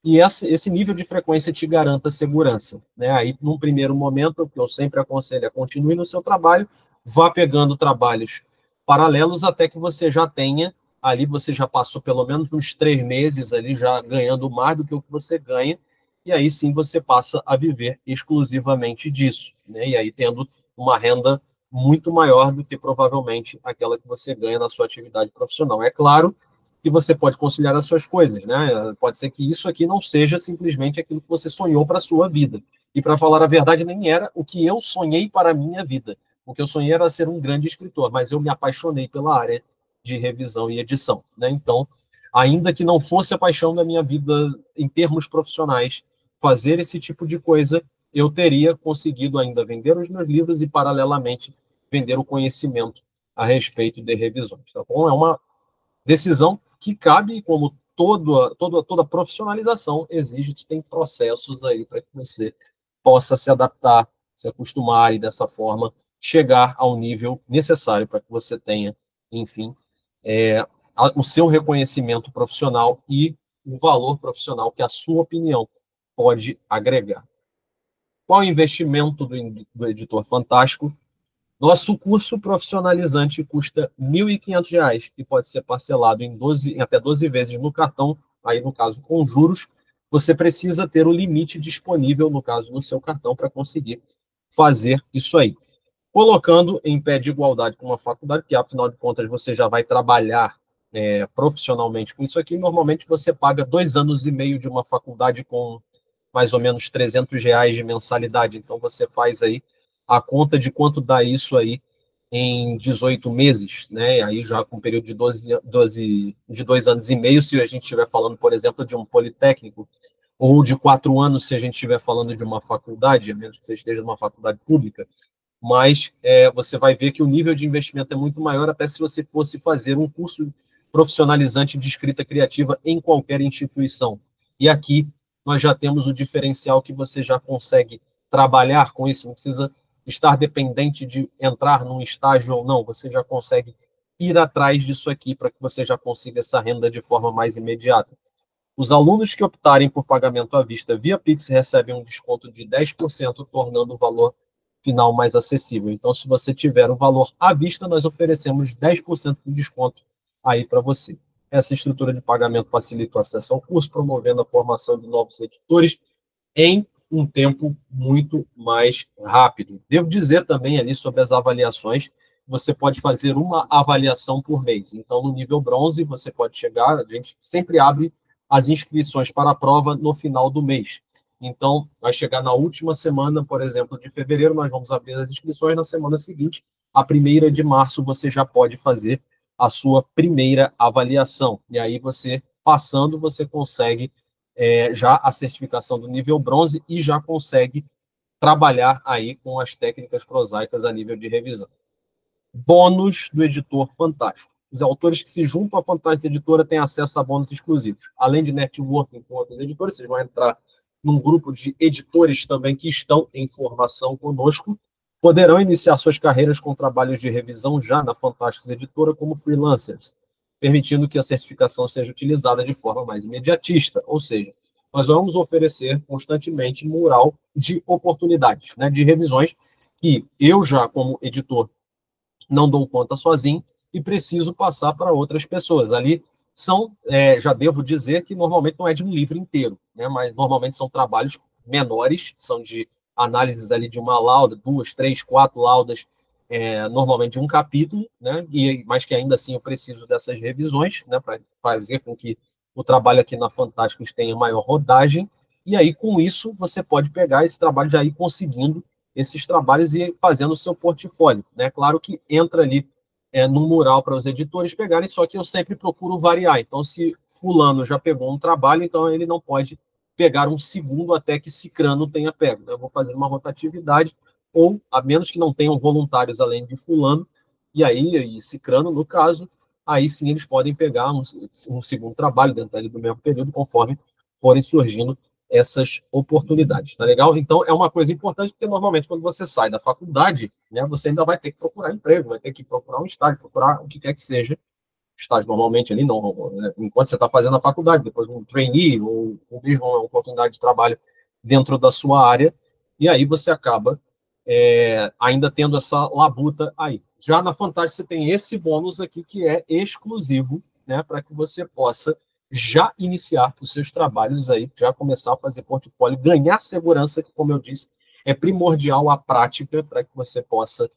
S1: e esse nível de frequência te garanta segurança, né? Aí, num primeiro momento, o que eu sempre aconselho é continue no seu trabalho, vá pegando trabalhos paralelos até que você já tenha, ali você já passou pelo menos uns 3 meses ali já ganhando mais do que o que você ganha, e aí sim você passa a viver exclusivamente disso, né? E aí tendo uma renda muito maior do que provavelmente aquela que você ganha na sua atividade profissional. É claro que você pode conciliar as suas coisas, né? Pode ser que isso aqui não seja simplesmente aquilo que você sonhou para a sua vida. E para falar a verdade, nem era o que eu sonhei para a minha vida. O que eu sonhei era ser um grande escritor, mas eu me apaixonei pela área de revisão e edição, né? Então, ainda que não fosse a paixão da minha vida em termos profissionais, fazer esse tipo de coisa, eu teria conseguido ainda vender os meus livros e, paralelamente, vender o conhecimento a respeito de revisões. Tá bom? É uma decisão que cabe, como toda profissionalização exige, tem processos aí para que você possa se adaptar, se acostumar e, dessa forma, chegar ao nível necessário para que você tenha, enfim, o seu reconhecimento profissional e o valor profissional que a sua opinião pode agregar. Qual o investimento do Editor Fantástico? Nosso curso profissionalizante custa R$ 1.500 e pode ser parcelado em até 12 vezes no cartão, aí no caso com juros. Você precisa ter o limite disponível, no caso, no seu cartão, para conseguir fazer isso aí. Colocando em pé de igualdade com uma faculdade, que afinal de contas você já vai trabalhar profissionalmente com isso aqui, normalmente você paga 2 anos e meio de uma faculdade com mais ou menos R$ 300 de mensalidade. Então você faz aí a conta de quanto dá isso aí em 18 meses, né? Aí já com um período de 2 anos e meio, se a gente estiver falando, por exemplo, de um politécnico, ou de 4 anos, se a gente estiver falando de uma faculdade, a menos que você esteja numa faculdade pública, mas você vai ver que o nível de investimento é muito maior, até se você fosse fazer um curso profissionalizante de escrita criativa em qualquer instituição. E aqui nós já temos o diferencial que você já consegue trabalhar com isso, não precisa estar dependente de entrar num estágio ou não, você já consegue ir atrás disso aqui para que você já consiga essa renda de forma mais imediata. Os alunos que optarem por pagamento à vista via Pix recebem um desconto de 10%, tornando o valor final mais acessível. Então, se você tiver o valor à vista, nós oferecemos 10% de desconto aí para você. Essa estrutura de pagamento facilita o acesso ao curso, promovendo a formação de novos editores em um tempo muito mais rápido. Devo dizer também ali sobre as avaliações, você pode fazer uma avaliação por mês. Então, no nível bronze, você pode chegar, a gente sempre abre as inscrições para a prova no final do mês. Então, vai chegar na última semana, por exemplo, de fevereiro, nós vamos abrir as inscrições. Na semana seguinte, a 1ª de março, você já pode fazer a sua primeira avaliação. E aí, você, passando, você consegue já a certificação do nível bronze e já consegue trabalhar aí com as técnicas prosaicas a nível de revisão. Bônus do Editor Fantástico. Os autores que se juntam à Fantástica Editora têm acesso a bônus exclusivos. Além de networking com outros editores, vocês vão entrar num grupo de editores também que estão em formação conosco, poderão iniciar suas carreiras com trabalhos de revisão já na Fantástica Editora como freelancers, permitindo que a certificação seja utilizada de forma mais imediatista, ou seja, nós vamos oferecer constantemente mural de oportunidades, né, de revisões que eu já, como editor, não dou conta sozinho e preciso passar para outras pessoas. Ali são, já devo dizer que normalmente não é de um livro inteiro, né, mas normalmente são trabalhos menores, são de análises ali de uma lauda, 2, 3, 4 laudas, normalmente de um capítulo, né, mas que ainda assim eu preciso dessas revisões, né, para fazer com que o trabalho aqui na Fantásticos tenha maior rodagem, e aí com isso você pode pegar esse trabalho já ir conseguindo esses trabalhos e fazendo o seu portfólio, né? Claro que entra ali no mural para os editores pegarem, só que eu sempre procuro variar. Então, se fulano já pegou um trabalho, então ele não pode pegar um segundo até que cicrano tenha pego. Eu vou fazer uma rotatividade, ou, a menos que não tenham voluntários além de fulano, e cicrano, no caso, aí sim eles podem pegar um segundo trabalho dentro ali do mesmo período, conforme forem surgindo essas oportunidades, tá legal? Então, é uma coisa importante, porque normalmente quando você sai da faculdade, né, você ainda vai ter que procurar emprego, vai ter que procurar um estágio, procurar o que quer que seja. Estágio normalmente ali não, né, enquanto você está fazendo a faculdade, depois um trainee, ou mesmo uma oportunidade de trabalho dentro da sua área, e aí você acaba ainda tendo essa labuta aí. Já na Fantástica você tem esse bônus aqui que é exclusivo, né, para que você possa já iniciar os seus trabalhos aí, já começar a fazer portfólio, ganhar segurança, que, como eu disse, é primordial a prática para que você possa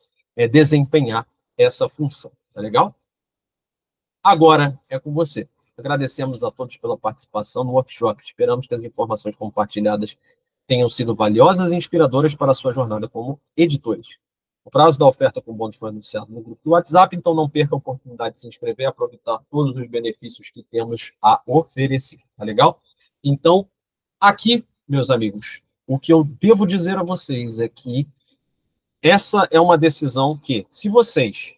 S1: desempenhar essa função. Tá legal? Agora é com você. Agradecemos a todos pela participação no workshop. Esperamos que as informações compartilhadas tenham sido valiosas e inspiradoras para a sua jornada como editores. O prazo da oferta com bônus foi anunciado no grupo do WhatsApp, então não perca a oportunidade de se inscrever e aproveitar todos os benefícios que temos a oferecer. Tá legal? Então, aqui, meus amigos, o que eu devo dizer a vocês é que essa é uma decisão que, se vocês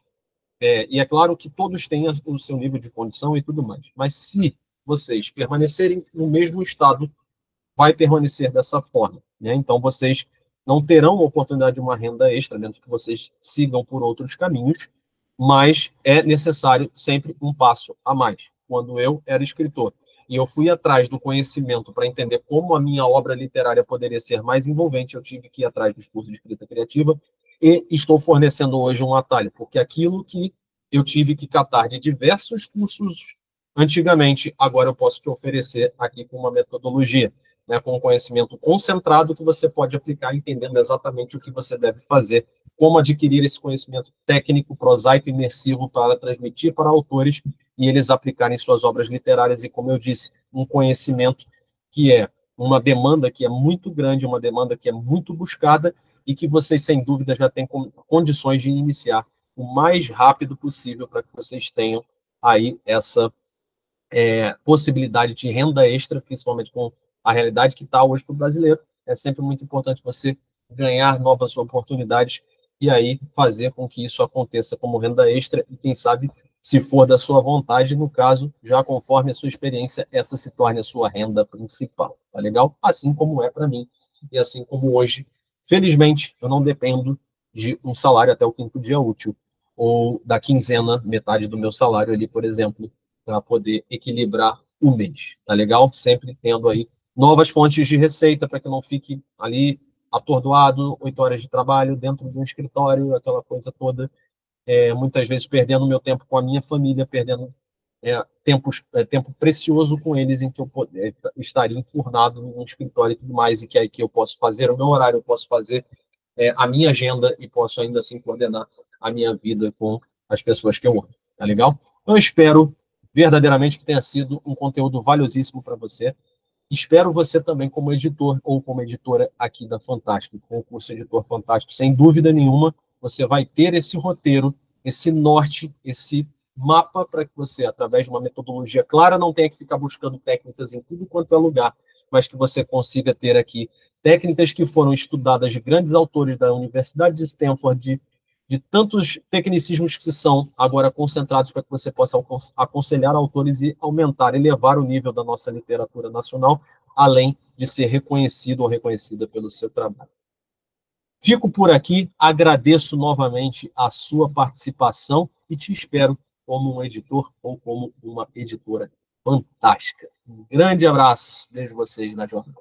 S1: e é claro que todos têm o seu nível de condição e tudo mais. Mas se vocês permanecerem no mesmo estado, vai permanecer dessa forma. Né? Então, vocês não terão a oportunidade de uma renda extra, menos que vocês sigam por outros caminhos, mas é necessário sempre um passo a mais. Quando eu era escritor e eu fui atrás do conhecimento para entender como a minha obra literária poderia ser mais envolvente, eu tive que ir atrás dos cursos de escrita criativa e estou fornecendo hoje um atalho, porque aquilo que eu tive que catar de diversos cursos antigamente, agora eu posso te oferecer aqui com uma metodologia, né, com um conhecimento concentrado que você pode aplicar entendendo exatamente o que você deve fazer, como adquirir esse conhecimento técnico, prosaico e imersivo para transmitir para autores e eles aplicarem suas obras literárias e, como eu disse, um conhecimento que é uma demanda que é muito grande, uma demanda que é muito buscada e que vocês, sem dúvida, já têm condições de iniciar o mais rápido possível para que vocês tenham aí essa possibilidade de renda extra, principalmente com a realidade que está hoje para o brasileiro. É sempre muito importante você ganhar novas oportunidades e aí fazer com que isso aconteça como renda extra e, quem sabe, se for da sua vontade, no caso, já conforme a sua experiência, essa se torne a sua renda principal. Tá legal? Assim como é para mim e assim como hoje. Felizmente, eu não dependo de um salário até o 5º dia útil ou da quinzena, metade do meu salário ali, por exemplo, para poder equilibrar o mês, tá legal? Sempre tendo aí novas fontes de receita para que eu não fique ali atordoado, 8 horas de trabalho dentro de um escritório, aquela coisa toda, muitas vezes perdendo meu tempo com a minha família, perdendo tempo precioso com eles em que eu estaria enfurnado num escritório e tudo mais, e que aí que eu posso fazer o meu horário, eu posso fazer a minha agenda e posso ainda assim coordenar a minha vida com as pessoas que eu amo, tá legal? Então, eu espero verdadeiramente que tenha sido um conteúdo valiosíssimo para você. Espero você também como editor ou como editora aqui da Fantástico, com o curso Editor Fantástico. Sem dúvida nenhuma, você vai ter esse roteiro, esse norte, esse mapa para que você, através de uma metodologia clara, não tenha que ficar buscando técnicas em tudo quanto é lugar, mas que você consiga ter aqui técnicas que foram estudadas de grandes autores da Universidade de Stanford, de tantos tecnicismos que são agora concentrados para que você possa aconselhar autores e aumentar, elevar o nível da nossa literatura nacional, além de ser reconhecido ou reconhecida pelo seu trabalho. Fico por aqui, agradeço novamente a sua participação e te espero como um editor ou como uma editora fantástica. Um grande abraço, vejo vocês na jornada.